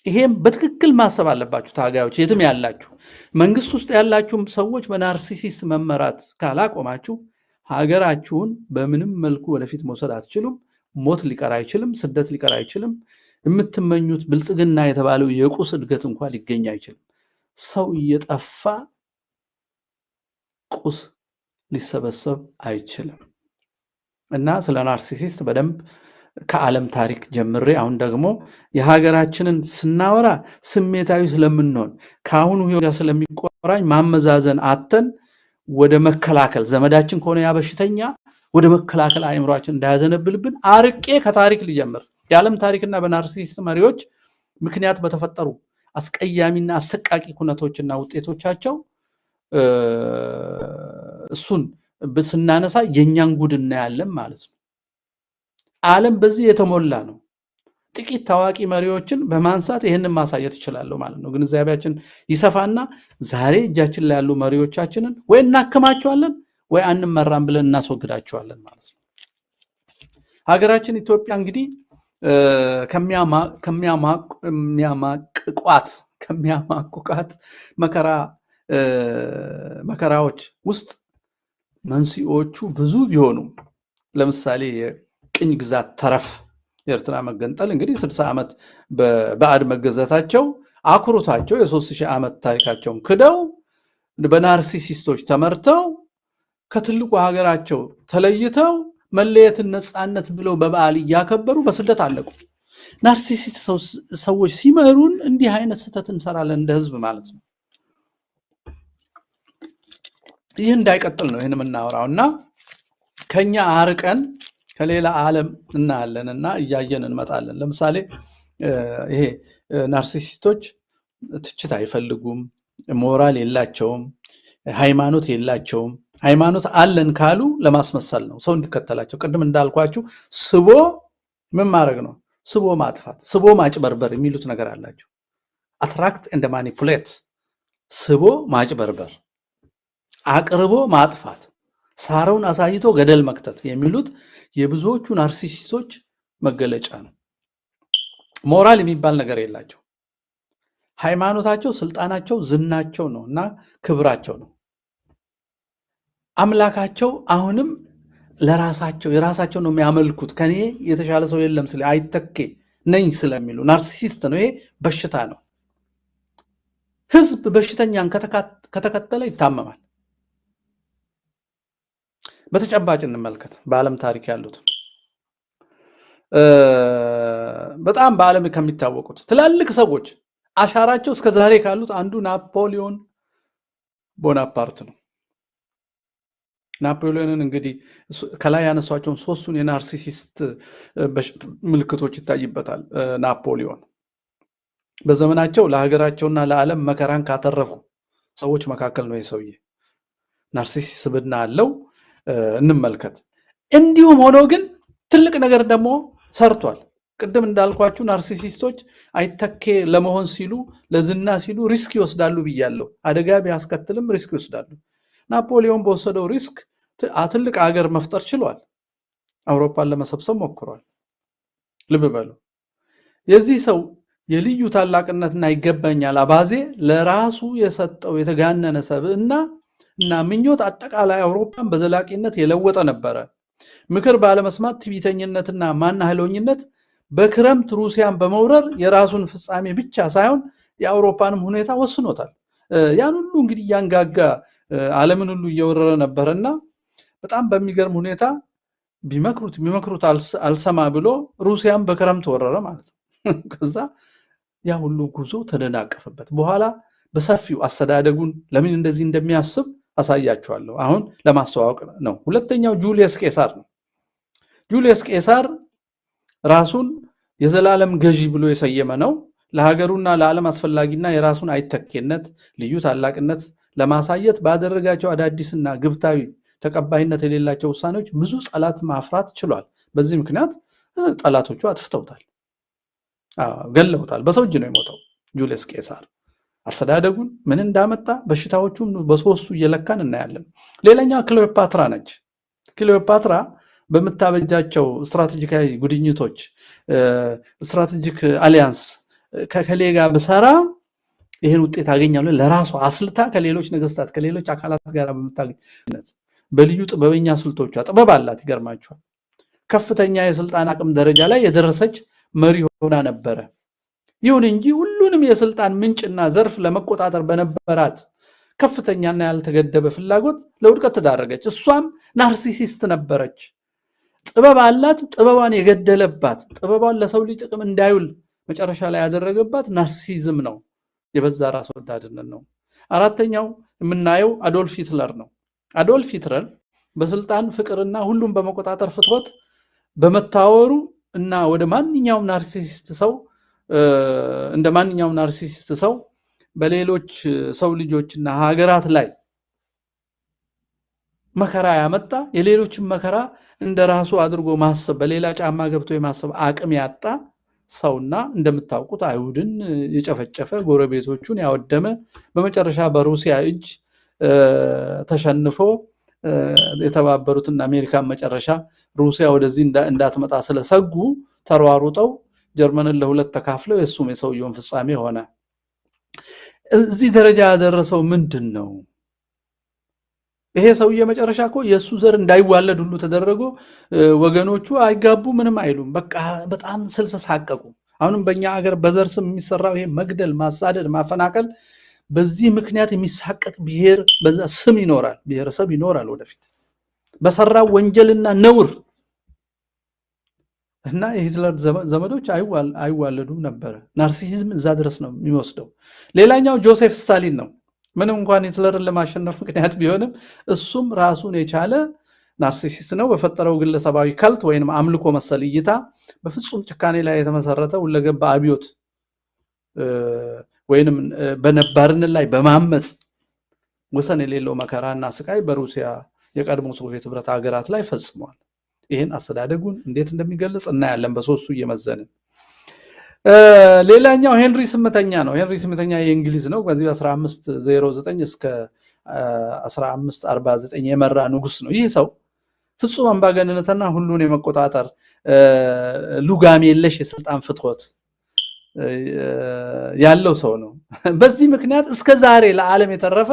ይሄም በትክክል ማሰብ አለባችሁ ታጋዮች፣ የትም ያላችሁ መንግስት ውስጥ ያላችሁም ሰዎች በናርሲሲስት መመራት ካላቆማችሁ ሀገራችሁን በምንም መልኩ ወደፊት መውሰድ አትችሉም። ሞት ሊቀር አይችልም፣ ስደት ሊቀር አይችልም። የምትመኙት ብልጽግና የተባለው የቁስ እድገት እንኳን ሊገኝ አይችልም። ሰው እየጠፋ ቁስ ሊሰበሰብ አይችልም። እና ስለ ናርሲሲስት በደንብ ከዓለም ታሪክ ጀምሬ አሁን ደግሞ የሀገራችንን ስናወራ ስሜታዊ ስለምንሆን ከአሁኑ ህይወት ጋር ስለሚቆራኝ ማመዛዘን አተን ወደ መከላከል ዘመዳችን ከሆነ ያበሽተኛ ወደ መከላከል አእምሯችን እንዳያዘነብልብን አርቄ ከታሪክ ልጀምር። የዓለም ታሪክና በናርሲሲስት መሪዎች ምክንያት በተፈጠሩ አስቀያሚና አሰቃቂ ኩነቶችና ውጤቶቻቸው እሱን ስናነሳ የኛን ጉድ እናያለን ማለት ነው። ዓለም በዚህ የተሞላ ነው። ጥቂት ታዋቂ መሪዎችን በማንሳት ይሄንን ማሳየት ይችላል ማለት ነው። ግንዛቤያችን ይሰፋና ዛሬ እጃችን ላይ ያሉ መሪዎቻችንን ወይ እናከማቸዋለን ወይ አንመራም ብለን እናስወግዳቸዋለን ማለት ነው። ሀገራችን ኢትዮጵያ እንግዲህ ከሚያማቅቋት መከራዎች ውስጥ መንስኤዎቹ ብዙ ቢሆኑም ለምሳሌ የቅኝ ግዛት ተረፍ የኤርትራ መገንጠል እንግዲህ 60 ዓመት በባዕድ መገዛታቸው አኩሩታቸው የ3000 ዓመት ታሪካቸውን ክደው በናርሲሲስቶች ተመርተው ከትልቁ ሀገራቸው ተለይተው መለየትን ነፃነት ብለው በበዓል ያከበሩ በስደት አለቁ። ናርሲሲስት ሰዎች ሲመሩን እንዲህ አይነት ስህተት እንሰራለን እንደ ህዝብ ማለት ነው። ይህ እንዳይቀጥል ነው ይሄን የምናወራውና ከኛ አርቀን ከሌላ ዓለም እናያለንና እያየን እንመጣለን። ለምሳሌ ይሄ ናርሲሲስቶች ትችት አይፈልጉም፣ ሞራል የላቸውም፣ ሃይማኖት የላቸውም። ሃይማኖት አለን ካሉ ለማስመሰል ነው፣ ሰው እንዲከተላቸው። ቅድም እንዳልኳችሁ ስቦ ምን ማድረግ ነው? ስቦ ማጥፋት፣ ስቦ ማጭበርበር የሚሉት ነገር አላቸው። አትራክት ኤንድ ማኒፑሌት፣ ስቦ ማጭበርበር፣ አቅርቦ ማጥፋት፣ ሳረውን አሳይቶ ገደል መክተት የሚሉት የብዙዎቹ ናርሲሲስቶች መገለጫ ነው። ሞራል የሚባል ነገር የላቸው። ሃይማኖታቸው ስልጣናቸው ዝናቸው ነውና ክብራቸው ነው። አምላካቸው አሁንም ለራሳቸው የራሳቸው ነው የሚያመልኩት። ከኔ የተሻለ ሰው የለም ስለ አይተኬ ነኝ ስለሚሉ ናርሲሲስት ነው። ይሄ በሽታ ነው። ህዝብ በሽተኛን ከተከተለ ይታመማል። በተጨባጭ እንመልከት። በዓለም ታሪክ ያሉት በጣም በዓለም ከሚታወቁት ትላልቅ ሰዎች አሻራቸው እስከ ዛሬ ካሉት አንዱ ናፖሊዮን ቦናፓርት ነው። ናፖሊዮንን እንግዲህ ከላይ ያነሷቸውን ሶስቱን የናርሲሲስት ምልክቶች ይታይበታል። ናፖሊዮን በዘመናቸው ለሀገራቸውና ለዓለም መከራን ካተረፉ ሰዎች መካከል ነው የሰውዬ። ናርሲሲስት ስብዕና አለው። እንመልከት። እንዲሁም ሆኖ ግን ትልቅ ነገር ደግሞ ሰርቷል። ቅድም እንዳልኳችሁ ናርሲሲስቶች አይተኬ ለመሆን ሲሉ ለዝና ሲሉ ሪስክ ይወስዳሉ ብያለሁ። አደጋ ቢያስከትልም ሪስክ ይወስዳሉ። ናፖሊዮን በወሰደው ሪስክ ትልቅ ሀገር መፍጠር ችሏል። አውሮፓን ለመሰብሰብ ሞክሯል። ልብ በሉ። የዚህ ሰው የልዩ ታላቅነትና ይገባኛል አባዜ ለራሱ የሰጠው የተጋነነ ሰብዕና እና ምኞት አጠቃላይ አውሮፓን በዘላቂነት የለወጠ ነበረ። ምክር ባለመስማት ትዕቢተኝነትና ማናህሎኝነት በክረምት ሩሲያን በመውረር የራሱን ፍጻሜ ብቻ ሳይሆን የአውሮፓንም ሁኔታ ወስኖታል። ያን ሁሉ እንግዲህ ያንጋጋ ዓለምን ሁሉ እየወረረ ነበርና በጣም በሚገርም ሁኔታ ቢመክሩት አልሰማ ብሎ ሩሲያን በክረምት ወረረ ማለት ነው። ከዛ ያ ሁሉ ጉዞ ተደናቀፈበት። በኋላ በሰፊው አስተዳደጉን ለምን እንደዚህ እንደሚያስብ አሳያችኋለሁ። አሁን ለማስተዋወቅ ነው። ሁለተኛው ጁሊየስ ቄሳር ነው። ጁሊየስ ቄሳር ራሱን የዘላለም ገዢ ብሎ የሰየመ ነው። ለሀገሩና ለዓለም አስፈላጊና የራሱን አይተኬነት ልዩ ታላቅነት ለማሳየት ባደረጋቸው አዳዲስና ግብታዊ ተቀባይነት የሌላቸው ውሳኔዎች ብዙ ጠላት ማፍራት ችሏል። በዚህ ምክንያት ጠላቶቹ አጥፍተውታል፣ ገለውታል። በሰው እጅ ነው የሞተው ጁሊየስ ቄሳር። አስተዳደጉን ምን እንዳመጣ በሽታዎቹን በሶስቱ እየለካን እናያለን። ሌላኛው ክሊዮፓትራ ነች። ክሊዮፓትራ በምታበጃቸው ስትራቴጂካዊ ጉድኝቶች ስትራቴጂክ አሊያንስ ከከሌ ጋር በሰራ ይሄን ውጤት አገኛለሁ ለራሷ አስልታ ከሌሎች ነገስታት ከሌሎች አካላት ጋር በመታገኝነት በልዩ ጥበበኛ ስልቶቿ ጥበብ አላት። ይገርማችኋል። ከፍተኛ የስልጣን አቅም ደረጃ ላይ የደረሰች መሪ ሆና ነበረ። ይሁን እንጂ ሁሉንም የስልጣን ምንጭና ዘርፍ ለመቆጣጠር በነበራት ከፍተኛና ያልተገደበ ፍላጎት ለውድቀት ተዳረገች። እሷም ናርሲሲስት ነበረች። ጥበብ አላት፣ ጥበቧን የገደለባት ጥበቧን ለሰው ልጅ ጥቅም እንዳይውል መጨረሻ ላይ ያደረገባት ናርሲሲዝም ነው፣ የበዛ ራስ ወዳድነት ነው። አራተኛው የምናየው አዶልፍ ሂትለር ነው። አዶልፍ ሂትለር በስልጣን ፍቅርና ሁሉም በመቆጣጠር ፍትወት በመታወሩ እና ወደ ማንኛውም ናርሲሲስት ሰው እንደ ማንኛውም ናርሲሲስት ሰው በሌሎች ሰው ልጆችና ሀገራት ላይ መከራ ያመጣ የሌሎችን መከራ እንደራሱ አድርጎ ማሰብ በሌላ ጫማ ገብቶ የማሰብ አቅም ያጣ ሰውና እንደምታውቁት አይሁድን የጨፈጨፈ ጎረቤቶቹን ያወደመ በመጨረሻ በሩሲያ እጅ ተሸንፎ የተባበሩትና አሜሪካን መጨረሻ ሩሲያ ወደዚህ እንዳትመጣ ስለሰጉ ተሯሩጠው ጀርመንን ለሁለት ተካፍለው የሱም የሰውየውን ፍጻሜ ሆነ። እዚህ ደረጃ ያደረሰው ምንድነው? ይሄ ሰውዬ መጨረሻ እኮ የሱ ዘር እንዳይዋለድ ሁሉ ተደረጎ ወገኖቹ አይጋቡ ምንም አይሉም። በቃ በጣም ስለተሳቀቁ አሁንም በእኛ ሀገር በዘር ስም የሚሰራው ይሄ መግደል፣ ማሳደድ፣ ማፈናቀል በዚህ ምክንያት የሚሳቀቅ ብሔር በዛ ስም ይኖራል፣ ብሔረሰብ ይኖራል ወደፊት በሰራው ወንጀልና ነውር እና የሂትለር ዘመዶች አይዋለዱም ነበር። ናርሲሲዝም እዛ ድረስ ነው የሚወስደው። ሌላኛው ጆሴፍ ስታሊን ነው። ምንም እንኳን ሂትለርን ለማሸነፍ ምክንያት ቢሆንም እሱም ራሱን የቻለ ናርሲሲስት ነው። በፈጠረው ግለሰባዊ ካልት ወይንም አምልኮ መሰል እይታ በፍጹም ጭካኔ ላይ የተመሰረተ ሁለገብ አብዮት ወይንም በነባርነት ላይ በማመጽ ወሰን የሌለው መከራና ስቃይ በሩሲያ የቀድሞ ሶቪየት ህብረት ሀገራት ላይ ፈጽሟል። ይሄን አስተዳደጉን እንዴት እንደሚገልጽ እናያለን በሶስቱ እየመዘንን። ሌላኛው ሄንሪ ስምንተኛ ነው። ሄንሪ ስምንተኛ የእንግሊዝ ነው። በዚህ 1509 እስከ 1549 የመራ ንጉስ ነው። ይህ ሰው ፍጹም አምባገነንነትና ሁሉን የመቆጣጠር ሉጋም የለሽ የስልጣን ፍትወት ያለው ሰው ነው። በዚህ ምክንያት እስከ ዛሬ ለዓለም የተረፈ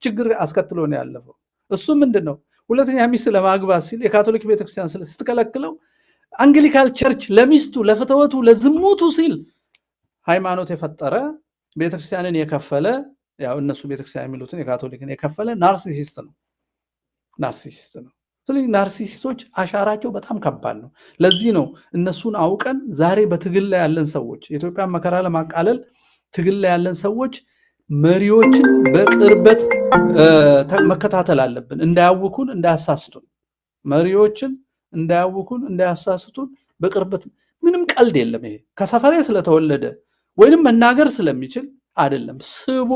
ችግር አስከትሎ ነው ያለፈው። እሱ ምንድነው? ሁለተኛ ሚስት ለማግባት ሲል የካቶሊክ ቤተክርስቲያን ስትከለክለው አንግሊካል ቸርች ለሚስቱ ለፍትወቱ ለዝሙቱ ሲል ሃይማኖት የፈጠረ ቤተክርስቲያንን የከፈለ ያው እነሱ ቤተክርስቲያን የሚሉትን የካቶሊክን የከፈለ ናርሲሲስት ነው። ስለዚህ ናርሲሲስቶች አሻራቸው በጣም ከባድ ነው። ለዚህ ነው እነሱን አውቀን ዛሬ በትግል ላይ ያለን ሰዎች የኢትዮጵያን መከራ ለማቃለል ትግል ላይ ያለን ሰዎች መሪዎችን በቅርበት መከታተል አለብን። እንዳያውኩን እንዳያሳስቱን፣ መሪዎችን እንዳያውኩን እንዳያሳስቱን በቅርበት። ምንም ቀልድ የለም። ይሄ ከሰፈሬ ስለተወለደ ወይንም መናገር ስለሚችል አይደለም። ስቦ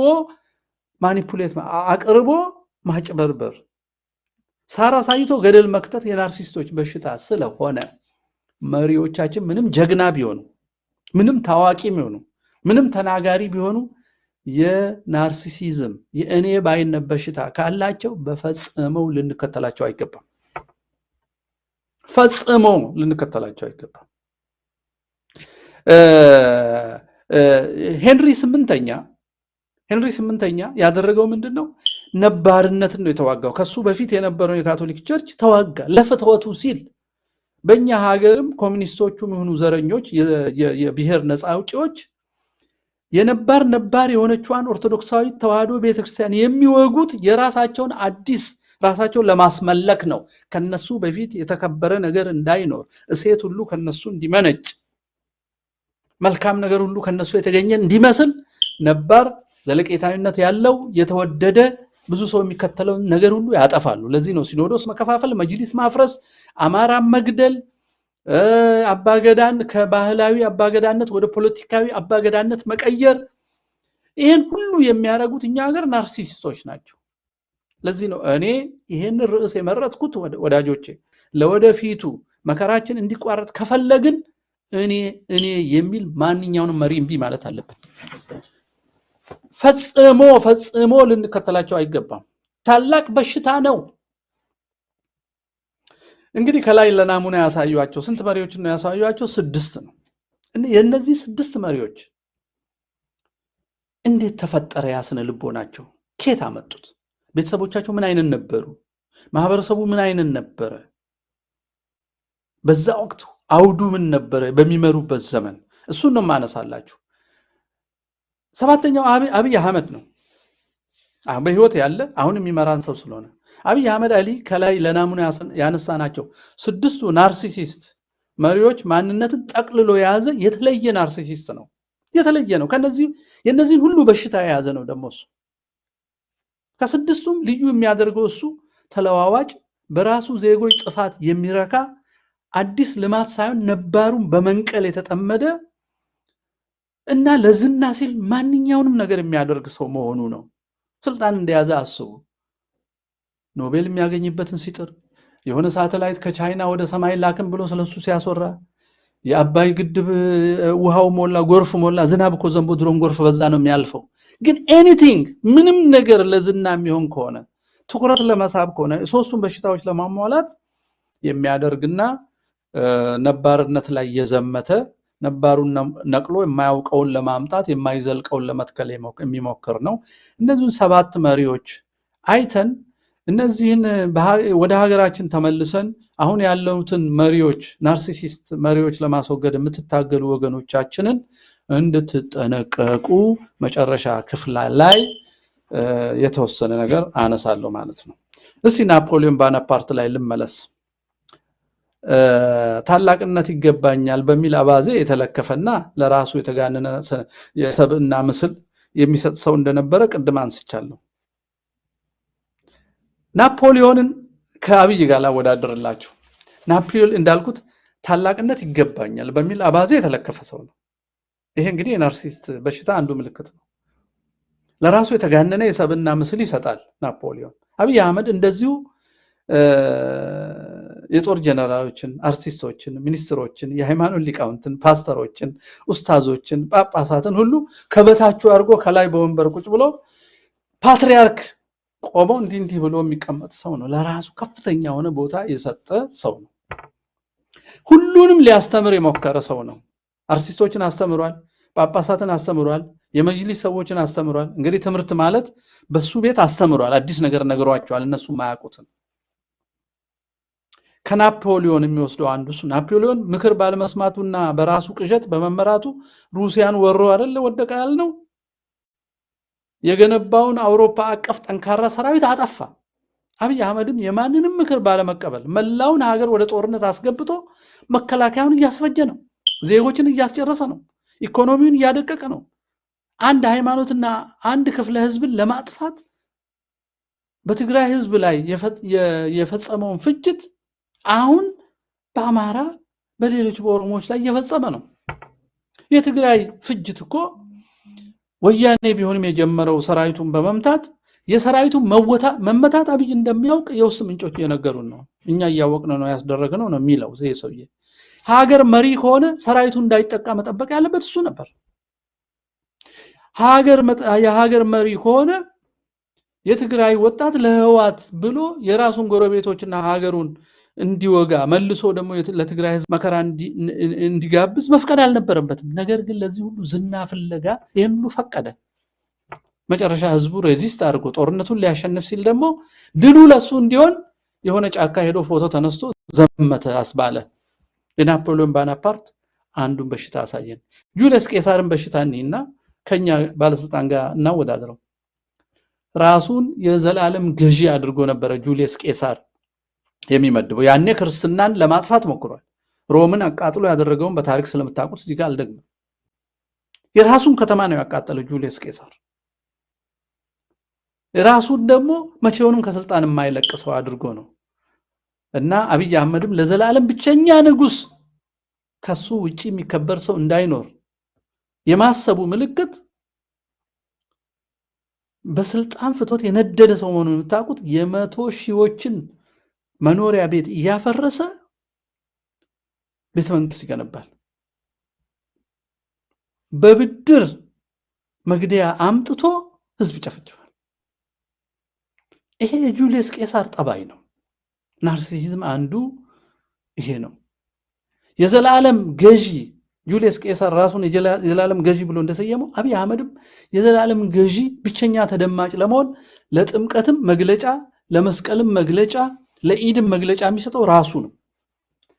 ማኒፑሌት አቅርቦ ማጭበርበር ሳራ ሳይቶ ገደል መክተት የናርሲስቶች በሽታ ስለሆነ መሪዎቻችን ምንም ጀግና ቢሆኑ ምንም ታዋቂ ቢሆኑ ምንም ተናጋሪ ቢሆኑ የናርሲሲዝም የእኔ ባይነት በሽታ ካላቸው በፈጽመው ልንከተላቸው አይገባም። ፈጽመው ልንከተላቸው አይገባም። ሄንሪ ስምንተኛ ያደረገው ምንድነው? ነባርነትን ነው የተዋጋው። ከሱ በፊት የነበረው የካቶሊክ ቸርች ተዋጋ ለፍትወቱ ሲል። በእኛ ሀገርም ኮሚኒስቶቹም ይሁኑ ዘረኞች የብሔር ነፃ አውጪዎች ነባር የሆነችዋን ኦርቶዶክሳዊ ተዋህዶ ቤተክርስቲያን የሚወጉት የራሳቸውን አዲስ ራሳቸውን ለማስመለክ ነው። ከነሱ በፊት የተከበረ ነገር እንዳይኖር፣ እሴት ሁሉ ከነሱ እንዲመነጭ፣ መልካም ነገር ሁሉ ከነሱ የተገኘ እንዲመስል ነባር ዘለቄታዊነት ያለው የተወደደ ብዙ ሰው የሚከተለው ነገር ሁሉ ያጠፋሉ። ለዚህ ነው ሲኖዶስ መከፋፈል፣ መጅሊስ ማፍረስ፣ አማራ መግደል፣ አባገዳን ከባህላዊ አባገዳነት ወደ ፖለቲካዊ አባገዳነት መቀየር፣ ይሄን ሁሉ የሚያደርጉት እኛ ሀገር ናርሲሲስቶች ናቸው። ለዚህ ነው እኔ ይሄን ርዕስ የመረጥኩት ወዳጆቼ። ለወደፊቱ መከራችን እንዲቋረጥ ከፈለግን እኔ የሚል ማንኛውንም መሪ እምቢ ማለት አለበት። ፈጽሞ ልንከተላቸው አይገባም። ታላቅ በሽታ ነው። እንግዲህ ከላይ ለናሙና ያሳዩአቸው ስንት መሪዎች ነው ያሳዩአቸው? 6 ነው። የነዚህ 6 መሪዎች እንዴት ተፈጠረ? ያስነ ልቦናቸው ከየት አመጡት? ቤተሰቦቻቸው ምን አይነት ነበሩ? ማህበረሰቡ ምን አይነት ነበረ? በዛ ወቅት አውዱ ምን ነበረ? በሚመሩበት ዘመን እሱን ነው ማነሳላችሁ። 7ኛው አብይ አህመድ ነው። በህይወት ያለ አሁን የሚመራን ሰው ስለሆነ አብይ አህመድ አሊ ከላይ ለናሙና ያነሳናቸው 6ቱ ናርሲሲስት መሪዎች ማንነትን ጠቅልሎ የያዘ የተለየ ናርሲሲስት ነው። የተለየ ነው። የነዚህን ሁሉ በሽታ የያዘ ነው። ደግሞ እሱ ከ6ቱም ልዩ የሚያደርገው እሱ ተለዋዋጭ በራሱ ዜጎች ጥፋት የሚረካ አዲስ ልማት ሳይሆን ነባሩን በመንቀል የተጠመደ እና ለዝና ሲል ማንኛውንም ነገር የሚያደርግ ሰው መሆኑ ነው። ስልጣን እንደያዘ አስቡ። ኖቤል የሚያገኝበትን ሲጥር የሆነ ሳተላይት ከቻይና ወደ ሰማይ ላክም ብሎ ስለሱ ሲያስወራ የአባይ ግድብ ውሃው ሞላ፣ ጎርፍ ሞላ። ዝናብ እኮ ዘንቦ ድሮም ጎርፍ በዛ ነው የሚያልፈው። ግን ኤኒቲንግ ምንም ነገር ለዝና የሚሆን ከሆነ ትኩረት ለመሳብ ከሆነ ሶስቱን በሽታዎች ለማሟላት የሚያደርግና ነባርነት ላይ የዘመተ ነባሩን ነቅሎ የማያውቀውን ለማምጣት የማይዘልቀውን ለመትከል የሚሞክር ነው። እነዚህን 7 መሪዎች አይተን እነዚህን ወደ ሀገራችን ተመልሰን አሁን ያለውትን መሪዎች ናርሲሲስት መሪዎች ለማስወገድ የምትታገሉ ወገኖቻችንን እንድትጠነቀቁ መጨረሻ ክፍል ላይ የተወሰነ ነገር አነሳለሁ ማለት ነው። እስቲ ናፖሊዮን ቦናፓርት ላይ ልመለስ። ታላቅነት ይገባኛል በሚል አባዜ የተለከፈና ለራሱ የተጋነነ የሰብዕና ምስል የሚሰጥ ሰው እንደነበረ ቅድም አንስቻለሁ። ናፖሊዮንን ከአብይ ጋር ላወዳደርላችሁ። ናፖሊዮን እንዳልኩት ታላቅነት ይገባኛል በሚል አባዜ የተለከፈ ሰው ነው። ይሄ እንግዲህ የናርሲስት በሽታ አንዱ ምልክት ነው። ለራሱ የተጋነነ የሰብዕና ምስል ይሰጣል ናፖሊዮን። አብይ አህመድ እንደዚሁ የጦር ጀነራሎችን፣ አርቲስቶችን፣ ሚኒስትሮችን፣ የሃይማኖት ሊቃውንትን፣ ፓስተሮችን፣ ኡስታዞችን፣ ጳጳሳትን ሁሉ ከበታቹ አድርጎ ከላይ በወንበር ቁጭ ብሎ ፓትሪያርክ ቆሞ እንዲህ ብሎ የሚቀመጥ ሰው ነው። ለራሱ ከፍተኛ የሆነ ቦታ የሰጠ ሰው ነው። ሁሉንም ሊያስተምር የሞከረ ሰው ነው። አርቲስቶችን አስተምሯል፣ ጳጳሳትን አስተምሯል፣ የመጅሊስ ሰዎችን አስተምሯል። እንግዲህ ትምህርት ማለት በሱ ቤት አስተምሯል። አዲስ ነገር ነግሯቸዋል፣ እነሱ ማያውቁትን። ከናፖሊዮን የሚወስደው አንዱ እሱ። ናፖሊዮን ምክር ባለመስማቱና በራሱ ቅዠት በመመራቱ ሩሲያን ወሮ አይደለ ወደቀ ያልነው። የገነባውን አውሮፓ አቀፍ ጠንካራ ሰራዊት አጠፋ። አብይ አህመድም የማንንም ምክር ባለመቀበል መላውን ሀገር ወደ ጦርነት አስገብቶ መከላከያውን እያስፈጀ ነው፣ ዜጎችን እያስጨረሰ ነው፣ ኢኮኖሚውን እያደቀቀ ነው። አንድ ሃይማኖትና አንድ ክፍለ ህዝብን ለማጥፋት በትግራይ ህዝብ ላይ የፈጸመውን ፍጅት አሁን በአማራ በሌሎች በኦሮሞዎች ላይ እየፈጸመ ነው። የትግራይ ፍጅት እኮ ወያኔ ቢሆንም የጀመረው ሰራዊቱን በመምታት የሰራዊቱን መመታት አብይ እንደሚያውቅ የውስጥ ምንጮች እየነገሩን ነው። እኛ እያወቅን ነው ያስደረግነው ነው የሚለው ይሄ ሰውዬ። ሀገር መሪ ከሆነ ሰራዊቱ እንዳይጠቃ መጠበቅ ያለበት እሱ ነበር። የሀገር መሪ ከሆነ የትግራይ ወጣት ለህዋት ብሎ የራሱን ጎረቤቶችና ሀገሩን እንዲወጋ መልሶ ደግሞ ለትግራይ ህዝብ መከራ እንዲጋብዝ መፍቀድ አልነበረበትም። ነገር ግን ለዚህ ሁሉ ዝና ፍለጋ ይሄን ሁሉ ፈቀደ። መጨረሻ ህዝቡ ሬዚስት አድርጎ ጦርነቱን ሊያሸንፍ ሲል ደግሞ ድሉ ለሱ እንዲሆን የሆነ ጫካ ሄዶ ፎቶ ተነስቶ ዘመተ አስባለ። የናፖሊዮን ቦናፓርት አንዱን በሽታ አሳየን። ጁልየስ ቄሳርን በሽታ እኒና ከኛ ባለስልጣን ጋር እናወዳድረው። ራሱን የዘላለም ገዢ አድርጎ ነበረ ጁልየስ ቄሳር የሚመድበው። ያኔ ክርስትናን ለማጥፋት ሞክሯል። ሮምን አቃጥሎ ያደረገውን በታሪክ ስለምታውቁት እዚህ ጋር አልደግምም። የራሱን ከተማ ነው ያቃጠለው ጁልየስ ቄሳር። ራሱን ደግሞ መቼውንም ከስልጣን የማይለቅ ሰው አድርጎ ነው እና አብይ አህመድም ለዘላለም ብቸኛ ንጉስ ከሱ ውጪ የሚከበር ሰው እንዳይኖር የማሰቡ ምልክት በስልጣን ፍቶት የነደደ ሰው መሆኑን የምታውቁት የ100 ሺዎችን መኖሪያ ቤት እያፈረሰ ቤተ መንግስት ይገነባል። በብድር መግደያ አምጥቶ ህዝብ ይጨፈጭፋል። ይሄ የጁልየስ ቄሳር ጠባይ ነው። ናርሲሲዝም አንዱ ይሄ ነው። የዘላለም ገዢ ጁልየስ ቄሳር ራሱን የዘላለም ገዢ ብሎ እንደሰየመው አብይ አህመድም የዘላለም ገዢ ብቸኛ ተደማጭ ለመሆን ለጥምቀትም መግለጫ፣ ለመስቀልም መግለጫ፣ ለኢድም መግለጫ የሚሰጠው ራሱ ነው።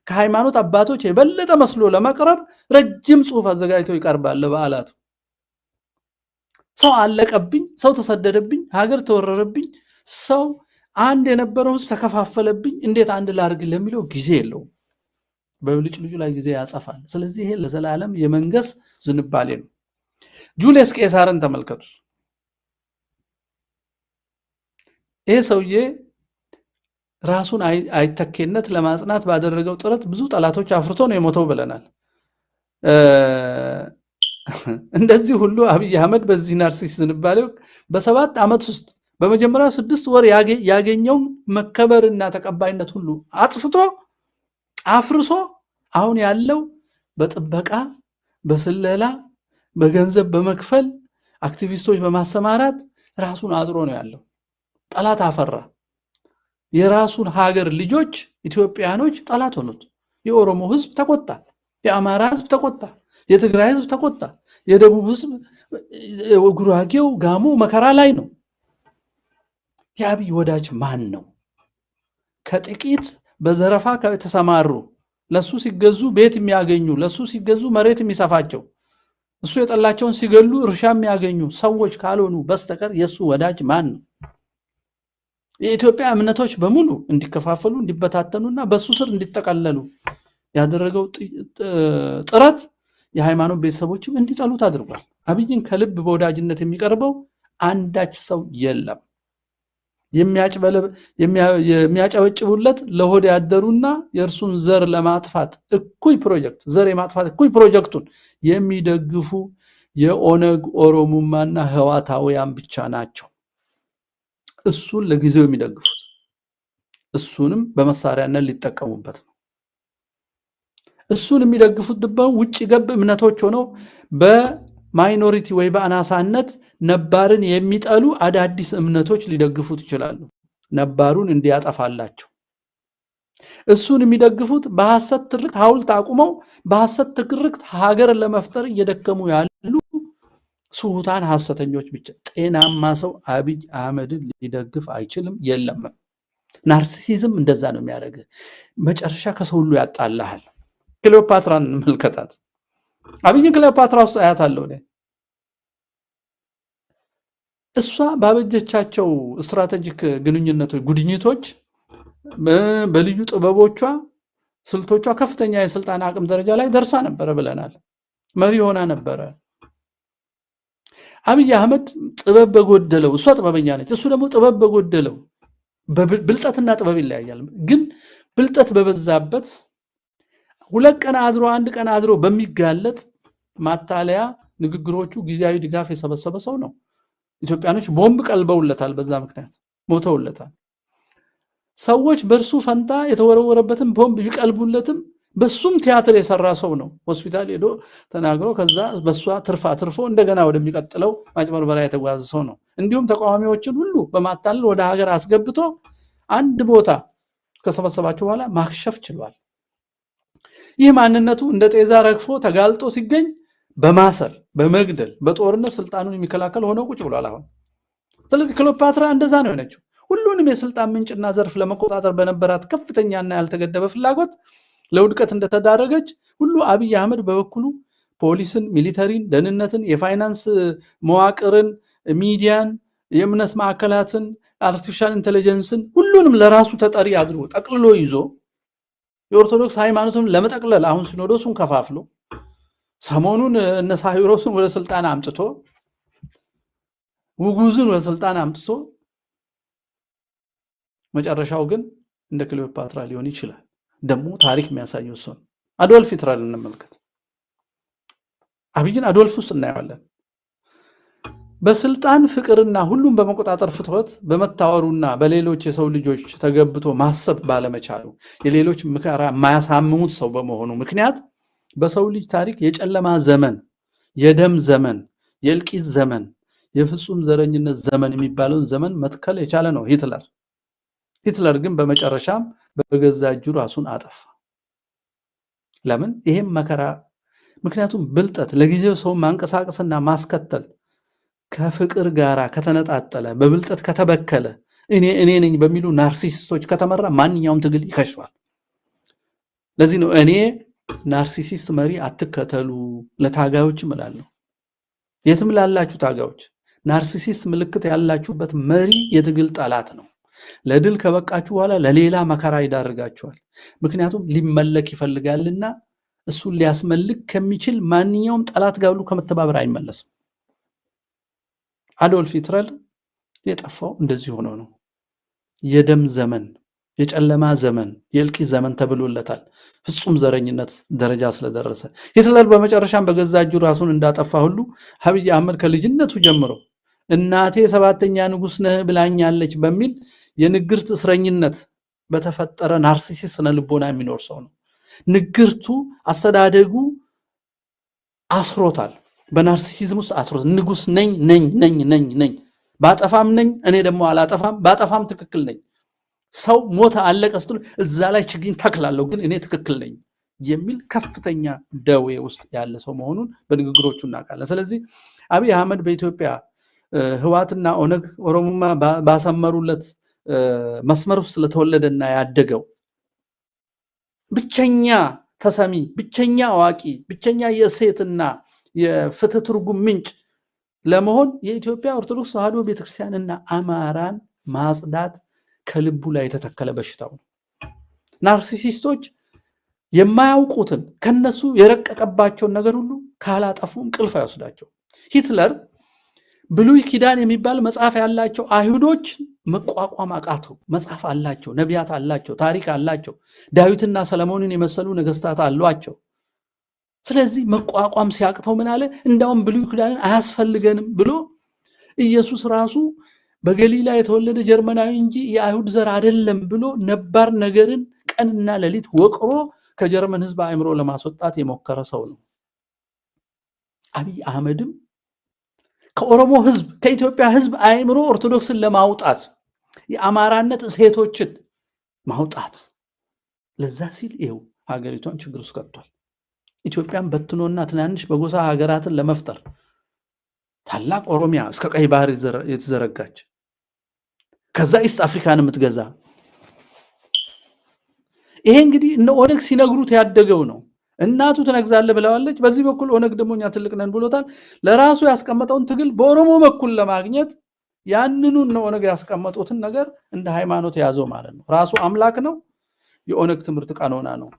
ከሃይማኖት አባቶች የበለጠ መስሎ ለመቅረብ ረጅም ጽሑፍ አዘጋጅቶ ይቀርባል ለበዓላት። ሰው አለቀብኝ፣ ሰው ተሰደደብኝ፣ ሀገር ተወረረብኝ፣ ሰው አንድ የነበረው ህዝብ ተከፋፈለብኝ፣ እንዴት አንድ ላድርግ ለሚለው ጊዜ የለውም። በብልጭ ልጁ ላይ ጊዜ ያጸፋል። ስለዚህ ይሄ ለዘላለም የመንገስ ዝንባሌ ነው። ጁልየስ ቄሳርን ተመልከቱ። ይሄ ሰውዬ ራሱን አይተኬነት ለማጽናት ባደረገው ጥረት ብዙ ጠላቶች አፍርቶ ነው የሞተው ብለናል። እንደዚህ ሁሉ አብይ አህመድ በዚህ ናርሲስ ዝንባሌው በ7 ዓመት ውስጥ በመጀመሪያው 6 ወር ያገኘው መከበርና ተቀባይነት ሁሉ አጥፍቶ አፍርሶ አሁን ያለው በጥበቃ በስለላ በገንዘብ በመክፈል አክቲቪስቶች በማሰማራት ራሱን አጥሮ ነው ያለው። ጠላት አፈራ። የራሱን ሀገር ልጆች ኢትዮጵያኖች ጠላት ሆኑት። የኦሮሞ ህዝብ ተቆጣ፣ የአማራ ህዝብ ተቆጣ፣ የትግራይ ህዝብ ተቆጣ፣ የደቡብ ህዝብ ጉራጌው ጋሞ መከራ ላይ ነው። የአብይ ወዳጅ ማን ነው? ከጥቂት በዘረፋ ከተሰማሩ ለሱ ሲገዙ ቤት የሚያገኙ ለሱ ሲገዙ መሬት የሚሰፋቸው እሱ የጠላቸውን ሲገሉ እርሻ የሚያገኙ ሰዎች ካልሆኑ በስተቀር የሱ ወዳጅ ማን ነው? የኢትዮጵያ እምነቶች በሙሉ እንዲከፋፈሉ እንዲበታተኑና በሱ ስር እንዲጠቀለሉ ያደረገው ጥረት የሃይማኖት ቤተሰቦችም እንዲጠሉት አድርጓል። አብይን ከልብ በወዳጅነት የሚቀርበው አንዳች ሰው የለም። የሚያጨበጭቡለት ለሆድ ያደሩና የእርሱን ዘር ለማጥፋት እኩይ ፕሮጀክት ዘር የማጥፋት እኩይ ፕሮጀክቱን የሚደግፉ የኦነግ ኦሮሞማና ህዋታውያን ብቻ ናቸው። እሱን ለጊዜው የሚደግፉት እሱንም በመሳሪያነት ሊጠቀሙበት ነው። እሱን የሚደግፉት ደግሞ ውጭ ገብ እምነቶች ሆነው በማይኖሪቲ ወይ በአናሳነት ነባርን የሚጠሉ አዳዲስ እምነቶች ሊደግፉት ይችላሉ፣ ነባሩን እንዲያጠፋላቸው። እሱን የሚደግፉት በሐሰት ትርክት ሐውልት አቁመው በሐሰት ትርክት ሀገር ለመፍጠር እየደከሙ ያሉ ሱሁታን ሐሰተኞች ብቻ። ጤናማ ሰው አብይ አህመድን ሊደግፍ አይችልም፣ የለም። ናርሲሲዝም እንደዛ ነው የሚያደርግ። መጨረሻ ከሰው ሁሉ ያጣላሃል። ክሊዮፓትራን እንመልከታት። አብይን ክሊዮፓትራ ውስጥ አያታለሁ እኔ። እሷ ባበጀቻቸው ስትራቴጂክ ግንኙነቶች ጉድኝቶች በልዩ ጥበቦቿ ስልቶቿ ከፍተኛ የስልጣን አቅም ደረጃ ላይ ደርሳ ነበረ ብለናል። መሪ ሆና ነበረ። አብይ አህመድ ጥበብ በጎደለው፣ እሷ ጥበበኛ ነች፣ እሱ ደግሞ ጥበብ በጎደለው፣ ብልጠትና ጥበብ ይለያያል። ግን ብልጠት በበዛበት 2 ቀን አድሮ 1 ቀን አድሮ በሚጋለጥ ማታለያ ንግግሮቹ ጊዜያዊ ድጋፍ የሰበሰበ ሰው ነው። ኢትዮጵያኖች ቦምብ ቀልበውለታል፣ በዛ ምክንያት ሞተውለታል። ሰዎች በእርሱ ፈንታ የተወረወረበትን ቦምብ ቢቀልቡለትም በሱም ቲያትር የሰራ ሰው ነው። ሆስፒታል ሄዶ ተናግሮ ከዛ በሷ ትርፎ እንደገና ወደሚቀጥለው ማጭበርበሪያ የተጓዘ ሰው ነው። እንዲሁም ተቃዋሚዎችን ሁሉ በማታለል ወደ ሀገር አስገብቶ አንድ ቦታ ከሰበሰባቸው በኋላ ማክሸፍ ችሏል። ይህ ማንነቱ እንደ ጤዛ ረግፎ ተጋልጦ ሲገኝ በማሰር በመግደል በጦርነት ስልጣኑን የሚከላከል ሆኖ ቁጭ ብሏል አሁን። ስለዚህ ክሊዮፓትራ እንደዛ ነው የሆነችው። ሁሉንም የስልጣን ምንጭና ዘርፍ ለመቆጣጠር በነበራት ከፍተኛና ያልተገደበ ፍላጎት ለውድቀት እንደተዳረገች ሁሉ አብይ አህመድ በበኩሉ ፖሊስን፣ ሚሊተሪን፣ ደህንነትን፣ የፋይናንስ መዋቅርን፣ ሚዲያን፣ የእምነት ማዕከላትን፣ አርቲፊሻል ኢንተለጀንስን ሁሉንም ለራሱ ተጠሪ አድርጎ ጠቅልሎ ይዞ የኦርቶዶክስ ሃይማኖትን ለመጠቅለል አሁን ሲኖዶሱን ከፋፍሎ ሰሞኑን እነ ሳይሮስን ወደ ስልጣን አምጥቶ ውጉዝን ወደ ስልጣን አምጥቶ መጨረሻው ግን እንደ ክሊዮፓትራ ሊሆን ይችላል። ደግሞ ታሪክ የሚያሳየው እሱ ነው። አዶልፍ ሂትለርን እንመልከት። አብይን አዶልፍ ውስጥ እናየዋለን። በስልጣን ፍቅርና ሁሉም በመቆጣጠር ፍትወት በመታወሩና በሌሎች የሰው ልጆች ተገብቶ ማሰብ ባለመቻሉ የሌሎች ምክራ የማያሳምሙት ሰው በመሆኑ ምክንያት በሰው ልጅ ታሪክ የጨለማ ዘመን፣ የደም ዘመን፣ የእልቂት ዘመን፣ የፍጹም ዘረኝነት ዘመን የሚባለውን ዘመን መትከል የቻለ ነው ሂትለር። ሂትለር ግን በመጨረሻም በገዛ እጁ ራሱን አጠፋ። ለምን? ይሄም መከራ። ምክንያቱም ብልጠት ለጊዜው ሰው ማንቀሳቀስና ማስከተል ከፍቅር ጋራ ከተነጣጠለ በብልጠት ከተበከለ እኔ ነኝ በሚሉ ናርሲሲስቶች ከተመራ ማንኛውም ትግል ይከሽፋል። ለዚህ ነው እኔ ናርሲሲስት መሪ አትከተሉ ለታጋዮች እላለሁ። የትም ላላችሁ ታጋዮች ናርሲሲስት ምልክት ያላችሁበት መሪ የትግል ጠላት ነው። ለድል ከበቃችሁ በኋላ ለሌላ መከራ ይዳርጋችኋል። ምክንያቱም ሊመለክ ይፈልጋልና እሱን ሊያስመልክ ከሚችል ማንኛውም ጠላት ጋር ሁሉ ከመተባበር አይመለስም። አዶልፍ ሂትለር የጠፋው እንደዚህ ሆኖ ነው። የደም ዘመን፣ የጨለማ ዘመን፣ የእልቂት ዘመን ተብሎለታል። ፍጹም ዘረኝነት ደረጃ ስለደረሰ ሂትለር በመጨረሻም በገዛ እጁ ራሱን እንዳጠፋ ሁሉ አብይ አህመድ ከልጅነቱ ጀምሮ እናቴ ሰባተኛ ንጉስ ነህ ብላኛለች በሚል የንግርት እስረኝነት በተፈጠረ ናርሲሲስት ስነ ልቦና የሚኖር ሰው ነው። ንግርቱ አስተዳደጉ አስሮታል። በናርሲሲዝም ውስጥ አስሮት ንጉስ ነኝ ባጠፋም ነኝ፣ እኔ ደግሞ አላጠፋም፣ ባጠፋም ትክክል ነኝ፣ ሰው ሞተ አለቀ ስትሉ እዛ ላይ ችግኝ ተክላለሁ ግን እኔ ትክክል ነኝ የሚል ከፍተኛ ደዌ ውስጥ ያለ ሰው መሆኑን በንግግሮቹ እናውቃለን። ስለዚህ አብይ አህመድ በኢትዮጵያ ህዋትና ኦነግ ኦሮሞማ ባሰመሩለት መስመር ውስጥ ስለተወለደና ያደገው ብቸኛ ተሰሚ፣ ብቸኛ አዋቂ፣ ብቸኛ የእሴትና የፍትህ ትርጉም ምንጭ ለመሆን የኢትዮጵያ ኦርቶዶክስ ተዋሕዶ ቤተክርስቲያንና አማራን ማጽዳት ከልቡ ላይ የተተከለ በሽታው ነው። ናርሲሲስቶች የማያውቁትን ከነሱ የረቀቀባቸውን ነገር ሁሉ ካላጠፉ እንቅልፍ አይወስዳቸው። ሂትለር ብሉይ ኪዳን የሚባል መጽሐፍ ያላቸው አይሁዶች መቋቋም አቃተው። መጽሐፍ አላቸው፣ ነቢያት አላቸው፣ ታሪክ አላቸው፣ ዳዊትና ሰለሞንን የመሰሉ ነገስታት አሏቸው። ስለዚህ መቋቋም ሲያቅተው ምን አለ? እንዳውም ብሉይ ኪዳንን አያስፈልገንም ብሎ ኢየሱስ ራሱ በገሊላ የተወለደ ጀርመናዊ እንጂ የአይሁድ ዘር አይደለም ብሎ ነባር ነገርን ቀንና ሌሊት ወቅሮ ከጀርመን ህዝብ አእምሮ ለማስወጣት የሞከረ ሰው ነው። አብይ አህመድም ከኦሮሞ ህዝብ ከኢትዮጵያ ህዝብ አእምሮ ኦርቶዶክስን ለማውጣት የአማራነት እሴቶችን ማውጣት ለዛ ሲል ይኸው ሀገሪቷን ችግር ውስጥ ከቷል። ኢትዮጵያን በትኖና ትናንሽ በጎሳ ሀገራትን ለመፍጠር ታላቅ ኦሮሚያ እስከ ቀይ ባህር የተዘረጋች ከዛ ኢስት አፍሪካን የምትገዛ ይሄ እንግዲህ እነ ኦነግ ሲነግሩት ያደገው ነው። እናቱ ትነግዛለህ ብለዋለች። በዚህ በኩል ኦነግ ደግሞ እኛ ትልቅ ነን ብሎታል። ለራሱ ያስቀመጠውን ትግል በኦሮሞ በኩል ለማግኘት ያንኑ እነ ኦነግ ያስቀመጡትን ነገር እንደ ሃይማኖት ያዘው ማለት ነው። ራሱ አምላክ ነው፣ የኦነግ ትምህርት ቀኖና ነው።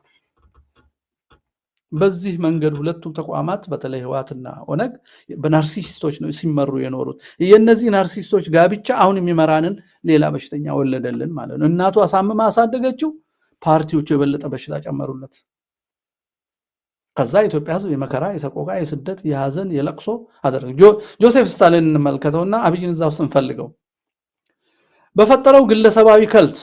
በዚህ መንገድ ሁለቱም ተቋማት በተለይ ህዋትና ኦነግ በናርሲሲስቶች ነው ሲመሩ የኖሩት። የነዚህ ናርሲሲስቶች ጋብቻ አሁን የሚመራንን ሌላ በሽተኛ ወለደልን ማለት ነው። እናቱ አሳምማ አሳደገችው፣ ፓርቲዎቹ የበለጠ በሽታ ጨመሩለት። ከዛ ኢትዮጵያ ህዝብ የመከራ የሰቆቃ የስደት የሐዘን የለቅሶ አደረገ። ጆሴፍ ስታሊን እንመልከተውና አብይን እዛው ስንፈልገው በፈጠረው ግለሰባዊ ከልት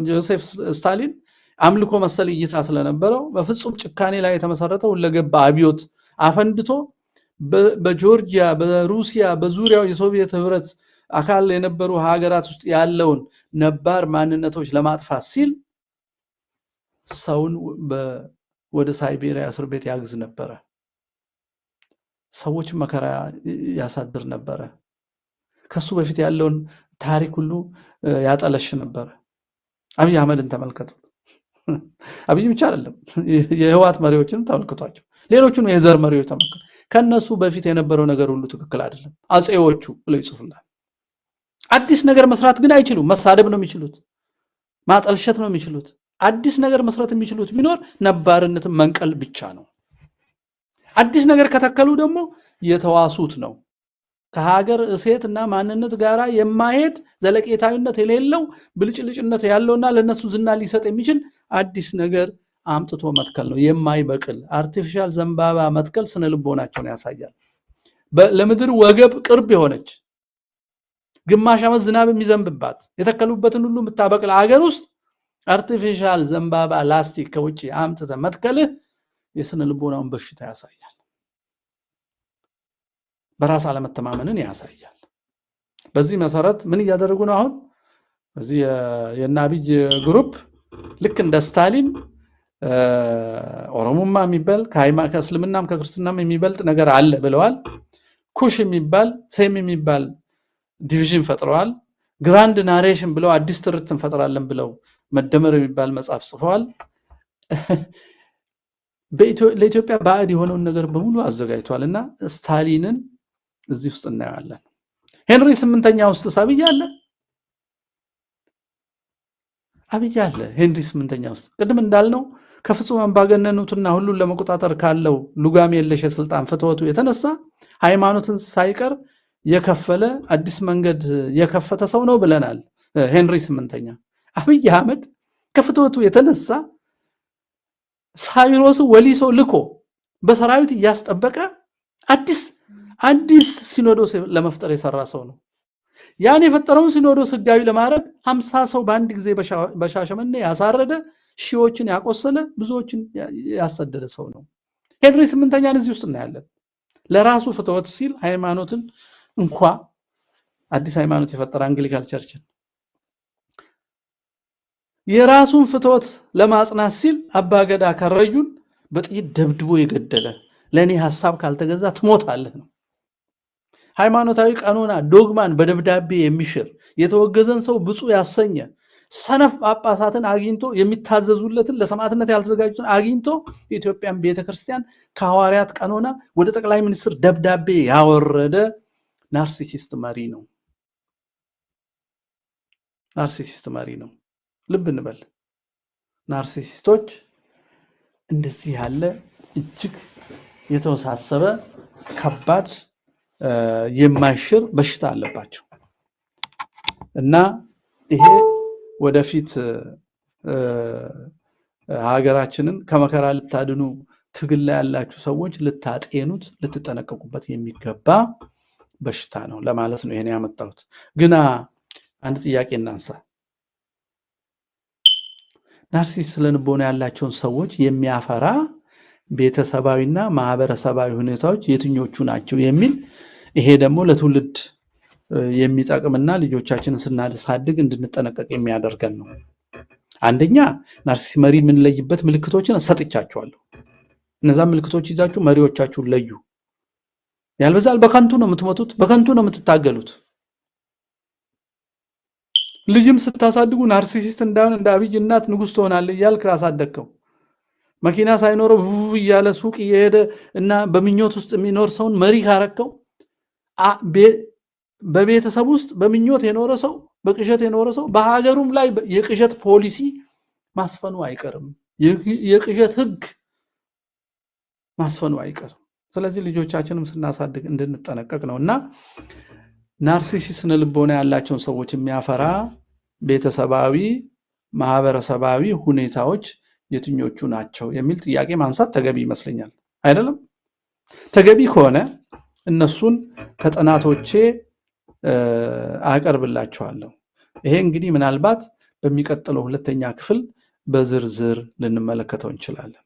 ጆሴፍ ስታሊን አምልኮ መሰል እይታ ስለነበረው በፍጹም ጭካኔ ላይ የተመሰረተው ለገባ አብዮት አፈንድቶ በጆርጂያ በሩሲያ በዙሪያው የሶቪየት ህብረት አካል የነበሩ ሀገራት ውስጥ ያለውን ነባር ማንነቶች ለማጥፋት ሲል ሰውን ወደ ሳይቤሪያ እስር ቤት ያግዝ ነበረ። ሰዎች መከራ ያሳድር ነበረ። ከሱ በፊት ያለውን ታሪክ ሁሉ ያጠለሽ ነበረ። አብይ አህመድን ተመልከቱት። አብይ ብቻ አይደለም የህዋት መሪዎችንም ተመልክቷቸው፣ ሌሎቹም የዘር መሪዎች ተመልከቱ። ከነሱ በፊት የነበረው ነገር ሁሉ ትክክል አይደለም አጼዎቹ ብለው ይጽፉላል። አዲስ ነገር መስራት ግን አይችሉም። መሳደብ ነው የሚችሉት፣ ማጠልሸት ነው የሚችሉት። አዲስ ነገር መስራት የሚችሉት ቢኖር ነባርነትን መንቀል ብቻ ነው። አዲስ ነገር ከተከሉ ደግሞ የተዋሱት ነው። ከሀገር እሴትና ማንነት ጋራ የማይሄድ ዘለቄታዊነት የሌለው ብልጭልጭነት ያለውና ለነሱ ዝና ሊሰጥ የሚችል አዲስ ነገር አምጥቶ መትከል ነው። የማይበቅል አርቲፊሻል ዘንባባ መትከል ስነ ልቦናቸውን ያሳያል። ለምድር ወገብ ቅርብ የሆነች ግማሽ ዓመት ዝናብ የሚዘንብባት የተከሉበትን ሁሉ የምታበቅል ሀገር ውስጥ አርቲፊሻል ዘንባባ ላስቲክ ከውጪ አምጥተ መትከልህ የስነ ልቦናውን በሽታ ያሳያል። በራስ አለመተማመንን ያሳያል። በዚህ መሰረት ምን እያደረጉ ነው? አሁን በዚህ የናቢጅ ግሩፕ ልክ እንደ ስታሊን ኦሮሞማ የሚባል ከእስልምናም ከክርስትናም የሚበልጥ ነገር አለ ብለዋል። ኩሽ የሚባል ሴም የሚባል ዲቪዥን ፈጥረዋል። ግራንድ ናሬሽን ብለው አዲስ ትርክት እንፈጥራለን ብለው መደመር የሚባል መጽሐፍ ጽፈዋል። ለኢትዮጵያ ባዕድ የሆነውን ነገር በሙሉ አዘጋጅቷልና ስታሊንን እዚህ ውስጥ እናያለን። ሄንሪ ስምንተኛ ውስጥ አብይ አለ። ሄንሪ ስምንተኛ ውስጥ ቅድም እንዳልነው ከፍጹም አምባገነኑትና ሁሉን ለመቆጣጠር ካለው ሉጋም የለሽ የስልጣን ፍትወቱ የተነሳ ሃይማኖትን ሳይቀር የከፈለ አዲስ መንገድ የከፈተ ሰው ነው ብለናል። ሄንሪ ስምንተኛ አብይ አህመድ ከፍትወቱ የተነሳ ሳይሮስ ወሊሶ ልኮ በሰራዊት እያስጠበቀ አዲስ ሲኖዶስ ለመፍጠር የሰራ ሰው ነው። ያን የፈጠረውን ሲኖዶስ ህጋዊ ለማድረግ 50 ሰው በአንድ ጊዜ በሻሸመኔ ያሳረደ፣ ሺዎችን ያቆሰለ፣ ብዙዎችን ያሰደደ ሰው ነው። ሄንሪ ስምንተኛን እዚህ ውስጥ እናያለን። ለራሱ ፍትወት ሲል ሃይማኖትን እንኳ አዲስ ሃይማኖት የፈጠረ አንግሊካል ቸርችን የራሱን ፍትወት ለማጽናት ሲል አባገዳ ከረዩን በጥይት ደብድቦ የገደለ፣ ለኔ ሐሳብ ካልተገዛ ትሞታለህ ነው። ሃይማኖታዊ ቀኖና ዶግማን በደብዳቤ የሚሽር የተወገዘን ሰው ብፁዕ ያሰኘ ሰነፍ ጳጳሳትን አግኝቶ የሚታዘዙለትን ለሰማዕትነት ያልተዘጋጁትን አግኝቶ የኢትዮጵያን ቤተክርስቲያን ከሐዋርያት ቀኖና ወደ ጠቅላይ ሚኒስትር ደብዳቤ ያወረደ ናርሲሲስት መሪ ነው። ልብ እንበል። ናርሲሲስቶች እንደዚህ ያለ እጅግ የተወሳሰበ ከባድ የማይሽር በሽታ አለባቸው እና ይሄ ወደፊት ሀገራችንን ከመከራ ልታድኑ ትግል ላይ ያላችሁ ሰዎች ልታጤኑት ልትጠነቀቁበት የሚገባ በሽታ ነው ለማለት ነው ይሄን ያመጣሁት። ግና አንድ ጥያቄ እናንሳ። ናርሲሲስት ለልቦና ያላቸውን ሰዎች የሚያፈራ ቤተሰባዊና ማህበረሰባዊ ሁኔታዎች የትኞቹ ናቸው የሚል ይሄ ደግሞ ለትውልድ የሚጠቅምና ልጆቻችንን ስናሳድግ እንድንጠነቀቅ የሚያደርገን ነው። አንደኛ ናርሲሲስት መሪ የምንለይበት ምልክቶችን ሰጥቻችኋለሁ። እነዛ ምልክቶች ይዛችሁ መሪዎቻችሁን ለዩ። ያልበዛል በከንቱ ነው የምትሞቱት፣ በከንቱ ነው የምትታገሉት። ልጅም ስታሳድጉ ናርሲሲስት እንዳይሆን እንደ አብይ እናት ንጉስ ትሆናለህ እያልክ አሳደግከው። መኪና ሳይኖረው እያለ ሱቅ እየሄደ እና በምኞት ውስጥ የሚኖር ሰውን መሪ ካረከው በቤተሰብ ውስጥ በምኞት የኖረ ሰው በቅዠት የኖረ ሰው በሀገሩም ላይ የቅዠት ፖሊሲ ማስፈኑ አይቀርም። የቅዠት ህግ ማስፈኑ አይቀርም። ስለዚህ ልጆቻችንም ስናሳድግ እንድንጠነቀቅ ነውና ናርሲሲስት ልቦና ያላቸውን ሰዎች የሚያፈራ ቤተሰባዊ ማህበረሰባዊ ሁኔታዎች የትኞቹ ናቸው የሚል ጥያቄ ማንሳት ተገቢ ይመስለኛል። አይደለም? ተገቢ ከሆነ እነሱን ከጥናቶቼ አቀርብላችኋለሁ። ይሄ እንግዲህ ምናልባት በሚቀጥለው ሁለተኛ ክፍል በዝርዝር ልንመለከተው እንችላለን።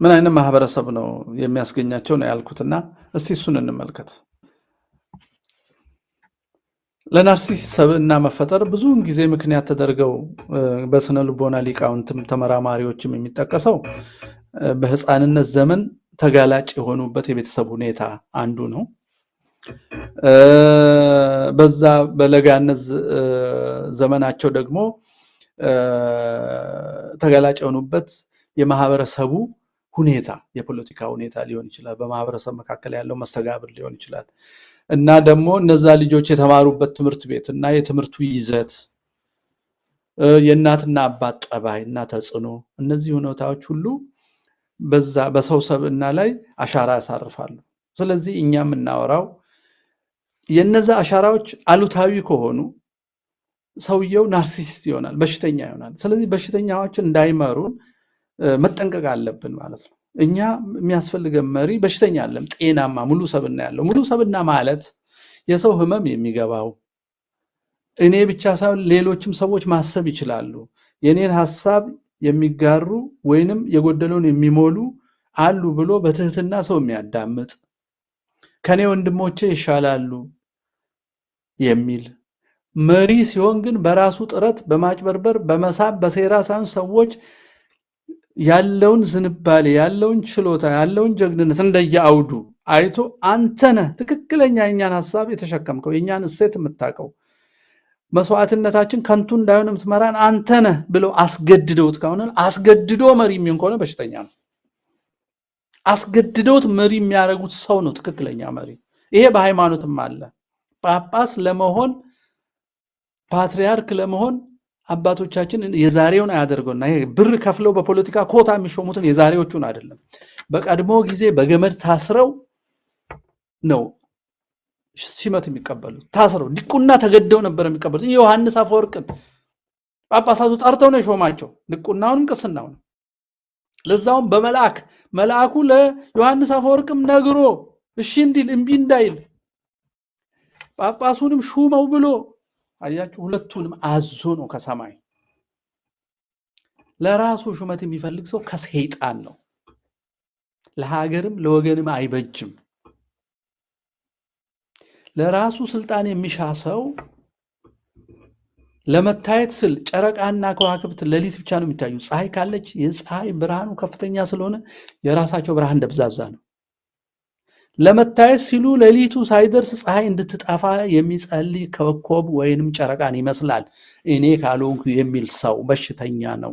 ምን አይነት ማህበረሰብ ነው የሚያስገኛቸው ነው ያልኩትና እስቲ እሱን እንመልከት። ለናርሲሲስት ሰብዕና መፈጠር ብዙውን ጊዜ ምክንያት ተደርገው በስነ ልቦና ሊቃውንትም ተመራማሪዎችም የሚጠቀሰው በህፃንነት ዘመን ተጋላጭ የሆኑበት የቤተሰብ ሁኔታ አንዱ ነው። በዛ በለጋነት ዘመናቸው ደግሞ ተጋላጭ የሆኑበት የማህበረሰቡ ሁኔታ የፖለቲካ ሁኔታ ሊሆን ይችላል። በማህበረሰብ መካከል ያለው መስተጋብር ሊሆን ይችላል። እና ደግሞ እነዛ ልጆች የተማሩበት ትምህርት ቤት እና የትምህርቱ ይዘት፣ የእናትና አባት ጠባይ እና ተጽዕኖ፣ እነዚህ ሁኔታዎች ሁሉ በዛ በሰው ሰብዕና ላይ አሻራ ያሳርፋሉ። ስለዚህ እኛም እናወራው የነዛ አሻራዎች አሉታዊ ከሆኑ ሰውየው ናርሲሲስት ይሆናል፣ በሽተኛ ይሆናል። ስለዚህ በሽተኛዎች እንዳይመሩን መጠንቀቅ አለብን ማለት ነው። እኛ የሚያስፈልገን መሪ በሽተኛ አይደለም፣ ጤናማ ሙሉ ሰብዕና ያለው። ሙሉ ሰብዕና ማለት የሰው ህመም የሚገባው እኔ ብቻ ሳይሆን ሌሎችም ሰዎች ማሰብ ይችላሉ፣ የኔን ሐሳብ የሚጋሩ ወይንም የጎደለውን የሚሞሉ አሉ ብሎ በትህትና ሰው የሚያዳምጥ ከኔ ወንድሞቼ ይሻላሉ የሚል መሪ ሲሆን ግን በራሱ ጥረት በማጭበርበር በመሳብ በሴራ ሳይሆን ሰዎች ያለውን ዝንባሌ ያለውን ችሎታ ያለውን ጀግንነት እንደየአውዱ አይቶ አንተ ነህ ትክክለኛ የኛን ሐሳብ የተሸከምከው የኛን እሴት የምታውቀው መስዋዕትነታችን ከንቱ እንዳይሆን የምትመራን አንተ ነህ ብለው አስገድደውት ከሆነ አስገድዶ መሪ የሚሆን ከሆነ በሽተኛ ነው። አስገድደውት መሪ የሚያደርጉት ሰው ነው ትክክለኛ መሪ። ይሄ በሃይማኖትም አለ። ጳጳስ ለመሆን ፓትሪያርክ ለመሆን አባቶቻችን የዛሬውን አያደርገውና ይሄ ብር ከፍለው በፖለቲካ ኮታ የሚሾሙትን የዛሬዎቹን አይደለም። በቀድሞ ጊዜ በገመድ ታስረው ነው ሲመት የሚቀበሉት። ታስረው ዲቁና ተገደው ነበር የሚቀበሉት። ዮሐንስ አፈወርቅን ጳጳሳቱ ጠርተው ነው የሾማቸው፣ ዲቁናውንም ቅስናውን። ለዛውም መልአኩ ለዮሐንስ አፈወርቅም ነግሮ እሺ እንዲል እምቢ እንዳይል ጳጳሱንም ሹመው ብሎ አያችሁ፣ ሁለቱንም አዞ ነው ከሰማይ። ለራሱ ሹመት የሚፈልግ ሰው ከሰይጣን ነው። ለሀገርም ለወገንም አይበጅም። ለራሱ ስልጣን የሚሻ ሰው ለመታየት ስል ጨረቃና ከዋክብት ሌሊት ብቻ ነው የሚታዩ። ፀሐይ ካለች የፀሐይ ብርሃኑ ከፍተኛ ስለሆነ የራሳቸው ብርሃን ደብዛዛ ነው። ለመታየት ሲሉ ሌሊቱ ሳይደርስ ፀሐይ እንድትጠፋ የሚጸልይ ኮከብ ወይንም ጨረቃን ይመስላል እኔ ካልሆንኩ የሚል ሰው በሽተኛ ነው።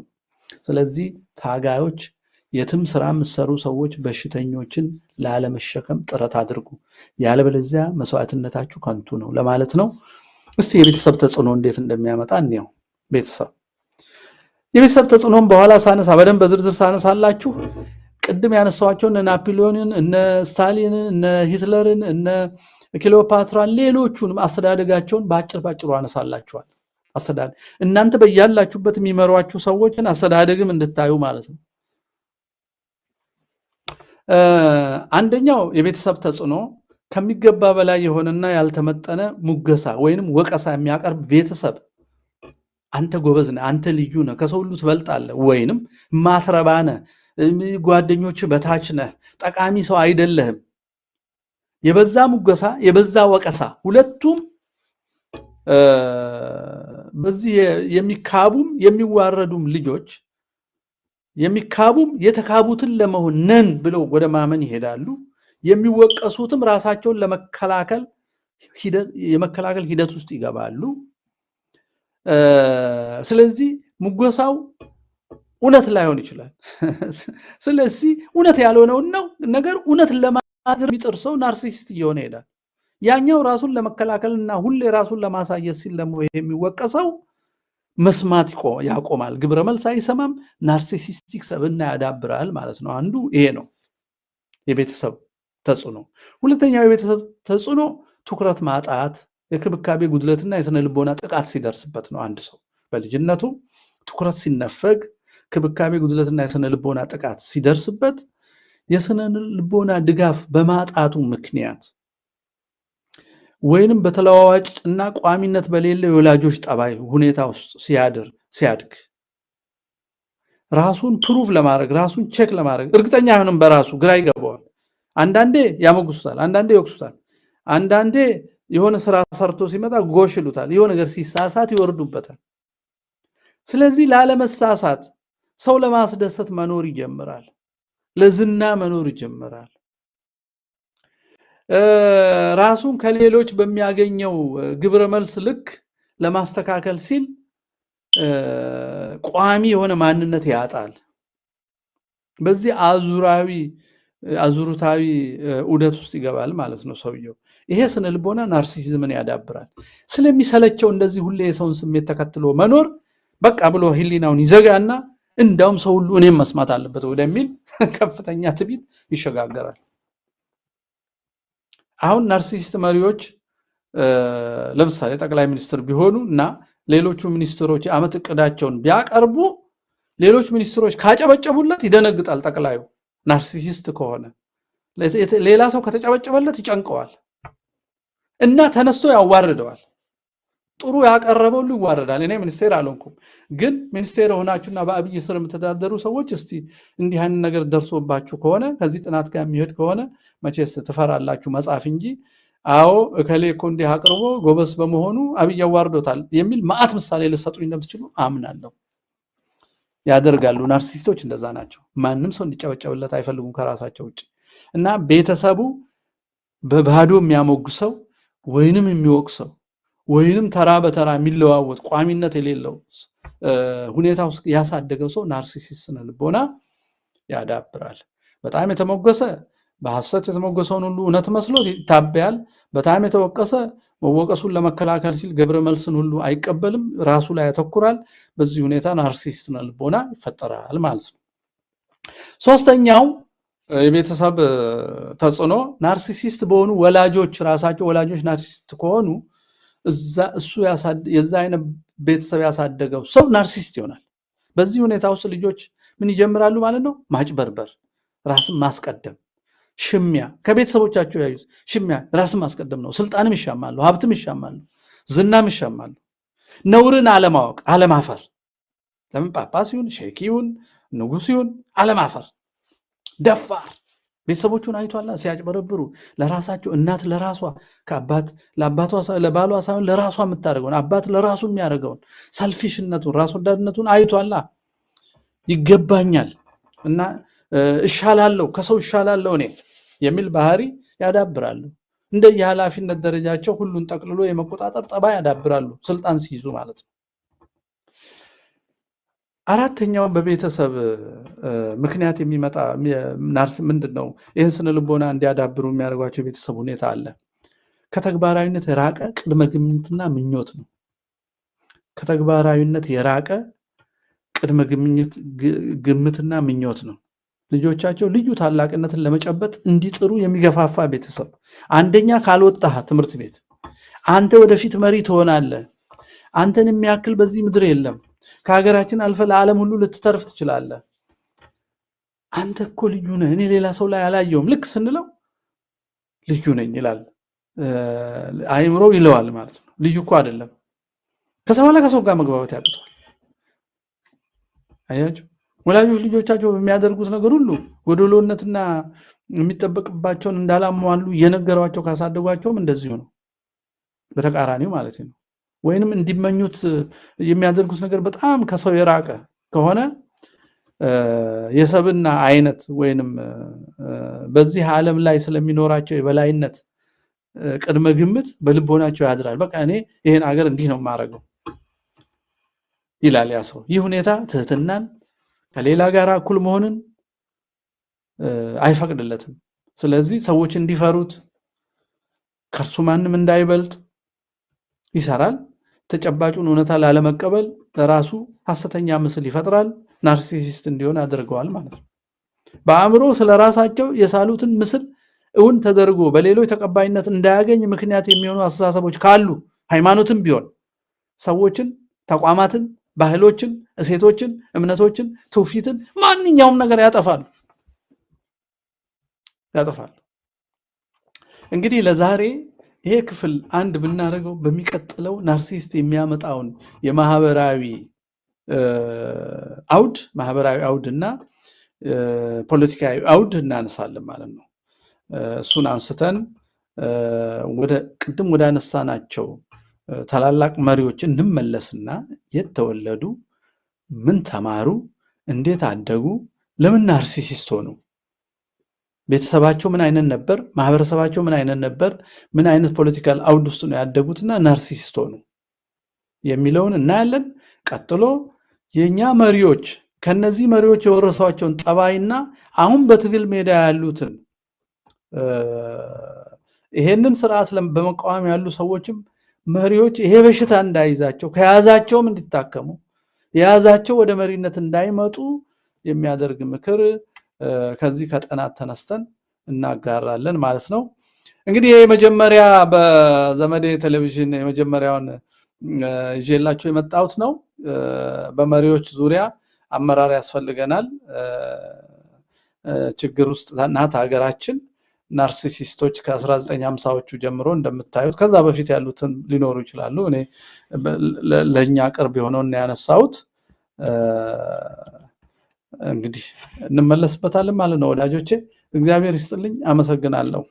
ስለዚህ ታጋዮች፣ የትም ስራ የምትሰሩ ሰዎች በሽተኞችን ላለመሸከም ጥረት አድርጉ፣ ያለበለዚያ መስዋዕትነታችሁ ከንቱ ነው ለማለት ነው። እስቲ የቤተሰብ ተጽዕኖ እንዴት እንደሚያመጣ እንየው። የቤተሰብ ተጽዕኖም በኋላ ሳነሳ በደንብ በዝርዝር ሳነሳላችሁ ቅድም ያነሳዋቸው እነ ናፖሊዮንን፣ እነ ስታሊንን፣ እነ ሂትለርን፣ እነ ክሊዮፓትራን ሌሎቹንም አስተዳደጋቸውን ባጭሩ አነሳላችኋል። አስተዳደግ እናንተ በያላችሁበት የሚመሯችሁ ሰዎችን አስተዳደግም እንድታዩ ማለት ነው። አንደኛው የቤተሰብ ተጽዕኖ ከሚገባ በላይ የሆነና ያልተመጠነ ሙገሳ ወይንም ወቀሳ የሚያቀርብ ቤተሰብ፣ አንተ ጎበዝ ነህ፣ አንተ ልዩ ነህ፣ ከሰው ሁሉ ትበልጣለህ፣ ወይንም ማትረባ ነህ፣ ጓደኞች በታች ነህ፣ ጠቃሚ ሰው አይደለህም፣ የበዛ ሙገሳ የበዛ ወቀሳ፣ ሁለቱም በዚህ የሚካቡም የሚዋረዱም ልጆች የሚካቡም የተካቡትን ለመሆን ነን ብለው ወደ ማመን ይሄዳሉ። የሚወቀሱትም ራሳቸውን የመከላከል ሂደት ውስጥ ይገባሉ። ስለዚህ ሙገሳው እውነት ላይሆን ይችላል። ስለዚህ እውነት ያልሆነውን ነገር እውነት ለማድረግ የሚጥር ሰው ናርሲሲስት እየሆነ ይሄዳል። ያኛው ራሱን ለመከላከልና ሁሌ ራሱን ለማሳየት ሲል ደግሞ የሚወቀሰው መስማት ያቆማል፣ ግብረ መልስ አይሰማም፣ ናርሲሲስቲክ ሰብዕና ያዳብራል ማለት ነው። አንዱ ይሄ ነው የቤተሰብ ተጽዕኖ። ሁለተኛው የቤተሰብ ተጽዕኖ ትኩረት ማጣት፣ የክብካቤ ጉድለትና የስነ ልቦና ጥቃት ሲደርስበት ነው። አንድ ሰው በልጅነቱ ትኩረት ሲነፈግ፣ ክብካቤ ጉድለትና የስነ ልቦና ጥቃት ሲደርስበት፣ የስነ ልቦና ድጋፍ በማጣቱ ምክንያት ወይንም በተለዋዋጭና ቋሚነት በሌለ የወላጆች ጠባይ ሁኔታ ውስጥ ሲያድግ ራሱን ፕሩቭ ለማድረግ ራሱን ቼክ ለማድረግ እርግጠኛ አይሆንም፣ በራሱ ግራ ይገባዋል። አንዳንዴ ያሞግሱታል፣ አንዳንዴ ይወቅሱታል፣ አንዳንዴ የሆነ ስራ ሰርቶ ሲመጣ ጎሽ ይሉታል፣ የሆነ ነገር ሲሳሳት ይወርዱበታል። ስለዚህ ላለመሳሳት ሰው ለማስደሰት መኖር ይጀምራል፣ ለዝና መኖር ይጀምራል። ራሱን ከሌሎች በሚያገኘው ግብረ መልስ ልክ ለማስተካከል ሲል ቋሚ የሆነ ማንነት ያጣል። በዚህ አዙሩታዊ ዑደት ውስጥ ይገባል ማለት ነው ሰውየው። ይሄ ስነ ልቦና ናርሲሲዝምን ያዳብራል። ስለሚሰለቸው እንደዚህ ሁሌ የሰውን ስሜት ተከትሎ መኖር በቃ ብሎ ህሊናውን ይዘጋና እንዳውም ሰው ሁሉ እኔም መስማት አለበት ወደሚል ከፍተኛ ትዕቢት ይሸጋገራል። አሁን ናርሲሲስት መሪዎች ለምሳሌ ጠቅላይ ሚኒስትር ቢሆኑ እና ሌሎቹ ሚኒስትሮች ዓመት እቅዳቸውን ቢያቀርቡ ሌሎች ሚኒስትሮች ካጨበጨቡለት ይደነግጣል። ጠቅላዩ ናርሲሲስት ከሆነ ሌላ ሰው ከተጨበጨበለት ይጨንቀዋል እና ተነስቶ ያዋርደዋል። ጥሩ ያቀረበው ሁሉ ይዋረዳል። እኔ ሚኒስቴር አልሆንኩም፣ ግን ሚኒስቴር ሆናችሁና በአብይ ስር የምትተዳደሩ ሰዎች እስቲ እንዲህ አይነት ነገር ደርሶባችሁ ከሆነ ከዚህ ጥናት ጋር የሚሄድ ከሆነ መቼስ ትፈራላችሁ መጻፍ እንጂ አዎ እከሌ እኮ እንዲህ አቅርቦ ጎበስ በመሆኑ አብይ ያዋርዶታል የሚል ማአት ምሳሌ ልሰጡኝ እንደምትችሉ አምናለሁ። ያደርጋሉ። ናርሲሲስቶች እንደዛ ናቸው። ማንም ሰው እንዲጨበጨብለት አይፈልጉም ከራሳቸው ውጭ እና ቤተሰቡ በባዶ የሚያሞግሰው ወይንም የሚወቅሰው ወይንም ተራ በተራ የሚለዋወጥ ቋሚነት የሌለው ሁኔታ ውስጥ ያሳደገው ሰው ናርሲሲስት ስነ ልቦና ያዳብራል። በጣም የተሞገሰ በሐሰት የተሞገሰውን ሁሉ እውነት መስሎት ይታበያል። በጣም የተወቀሰ መወቀሱን ለመከላከል ሲል ገብረ መልስን ሁሉ አይቀበልም፣ ራሱ ላይ ያተኩራል። በዚህ ሁኔታ ናርሲሲስት ስነ ልቦና ይፈጠራል ማለት ነው። ሶስተኛው የቤተሰብ ተጽዕኖ ናርሲሲስት በሆኑ ወላጆች ራሳቸው ወላጆች ናርሲሲስት ከሆኑ እሱ የዛ አይነት ቤተሰብ ያሳደገው ሰው ናርሲሲስት ይሆናል። በዚህ ሁኔታ ውስጥ ልጆች ምን ይጀምራሉ ማለት ነው? ማጭበርበር፣ ራስን ማስቀደም፣ ሽሚያ፣ ከቤተሰቦቻቸው ያዩት ሽሚያ፣ ራስን ማስቀደም ነው። ስልጣንም ይሻማሉ፣ ሀብትም ይሻማሉ፣ ዝናም ይሻማሉ። ነውርን አለማወቅ፣ አለማፈር። ለምን ጳጳስ ይሁን ሼክ ይሁን ንጉስ ይሁን አለማፈር፣ ደፋር። ቤተሰቦቹን አይቷላ ሲያጭበረብሩ ለራሳቸው እናት ለራሷ ከአባት ለአባቷ ለባሏ ሳይሆን ለራሷ የምታደርገውን አባት ለራሱ የሚያደርገውን ሰልፊሽነቱን ራስ ወዳድነቱን አይቷላ። ይገባኛል እና እሻላለሁ ከሰው እሻላለሁ እኔ የሚል ባህሪ ያዳብራሉ። እንደ የኃላፊነት ደረጃቸው ሁሉን ጠቅልሎ የመቆጣጠር ጠባይ ያዳብራሉ፣ ስልጣን ሲይዙ ማለት ነው። አራተኛው በቤተሰብ ምክንያት የሚመጣ ናርስ ምንድነው? ይህን ስነ ልቦና እንዲያዳብሩ የሚያደርጓቸው የቤተሰብ ሁኔታ አለ። ከተግባራዊነት የራቀ ቅድመ ግምትና ምኞት ነው። ከተግባራዊነት የራቀ ቅድመ ግምትና ምኞት ነው። ልጆቻቸው ልዩ ታላቅነትን ለመጨበጥ እንዲጥሩ የሚገፋፋ ቤተሰብ። አንደኛ ካልወጣህ ትምህርት ቤት አንተ ወደፊት መሪ ትሆናለህ፣ አንተን የሚያክል በዚህ ምድር የለም፣ ከሀገራችን አልፈ ለዓለም ሁሉ ልትተርፍ ትችላለህ፣ አንተ እኮ ልዩ ነህ፣ እኔ ሌላ ሰው ላይ አላየውም። ልክ ስንለው ልዩ ነኝ ይላል፣ አይምሮ ይለዋል ማለት ነው። ልዩ እኮ አይደለም። ከሰው ጋር መግባባት ያቅተዋል። አያችሁ፣ ወላጆች ልጆቻቸው በሚያደርጉት ነገር ሁሉ ጎደሎነትና የሚጠበቅባቸውን እንዳላሟሉ የነገሯቸው ካሳደጓቸውም እንደዚሁ ነው፣ በተቃራኒው ማለት ነው። ወይንም እንዲመኙት የሚያደርጉት ነገር በጣም ከሰው የራቀ ከሆነ የሰብና አይነት ወይንም በዚህ ዓለም ላይ ስለሚኖራቸው የበላይነት ቅድመ ግምት በልቦናቸው ያድራል። በቃ እኔ ይሄን ሀገር እንዲህ ነው የማደርገው ይላል ያ ሰው። ይህ ሁኔታ ትህትናን ከሌላ ጋር እኩል መሆንን አይፈቅድለትም። ስለዚህ ሰዎች እንዲፈሩት ከእርሱ ማንም እንዳይበልጥ ይሰራል። ተጨባጩን እውነታ ላለመቀበል ለራሱ ሐሰተኛ ምስል ይፈጥራል። ናርሲሲስት እንዲሆን ያደርገዋል ማለት ነው። በአእምሮ ስለራሳቸው የሳሉትን ምስል እውን ተደርጎ በሌሎች ተቀባይነት እንዳያገኝ ምክንያት የሚሆኑ አስተሳሰቦች ካሉ ሃይማኖትም ቢሆን ሰዎችን፣ ተቋማትን፣ ባህሎችን፣ እሴቶችን፣ እምነቶችን፣ ትውፊትን ማንኛውም ነገር ያጠፋሉ። እንግዲህ ለዛሬ ይሄ ክፍል አንድ ብናደርገው በሚቀጥለው ናርሲሲስት የሚያመጣውን የማህበራዊ አውድና ፖለቲካዊ አውድ እናነሳለን ማለት ነው። እሱን አንስተን ወደ ቅድም ወደ አነሳናቸው ታላላቅ መሪዎች እንመለስና የት ተወለዱ፣ ምን ተማሩ፣ እንዴት አደጉ፣ ለምን ናርሲሲስት ሆኑ፣ ቤተሰባቸው ምን አይነት ነበር፣ ማህበረሰባቸው ምን አይነት ነበር፣ ምን አይነት ፖለቲካል አውድ ውስጥ ነው ያደጉትና ናርሲሲስት ሆኑ የሚለውን እናያለን። ቀጥሎ የኛ መሪዎች ከነዚህ መሪዎች የወረሷቸውን ጠባይና አሁን በትግል ሜዳ ያሉትን ይሄንን ስርዓት በመቃወም ያሉ ሰዎችም መሪዎች ይሄ በሽታ እንዳይዛቸው ከያዛቸውም እንዲታከሙ የያዛቸው ወደ መሪነት እንዳይመጡ የሚያደርግ ምክር ከዚህ ከጥናት ተነስተን እናጋራለን ማለት ነው። እንግዲህ የመጀመሪያ በዘመዴ ቴሌቪዥን የመጀመሪያውን ይዤላችሁ የመጣሁት ነው። በመሪዎች ዙሪያ አመራር ያስፈልገናል። ችግር ውስጥ ናት ሀገራችን። ናርሲሲስቶች ከ1950ዎቹ ጀምሮ እንደምታዩት ከዛ በፊት ያሉትን ሊኖሩ ይችላሉ። እኔ ለኛ ቅርብ የሆነውን ያነሳሁት እንግዲህ እንመለስበታለን ማለት ነው። ወዳጆቼ እግዚአብሔር ይስጥልኝ፣ አመሰግናለሁ።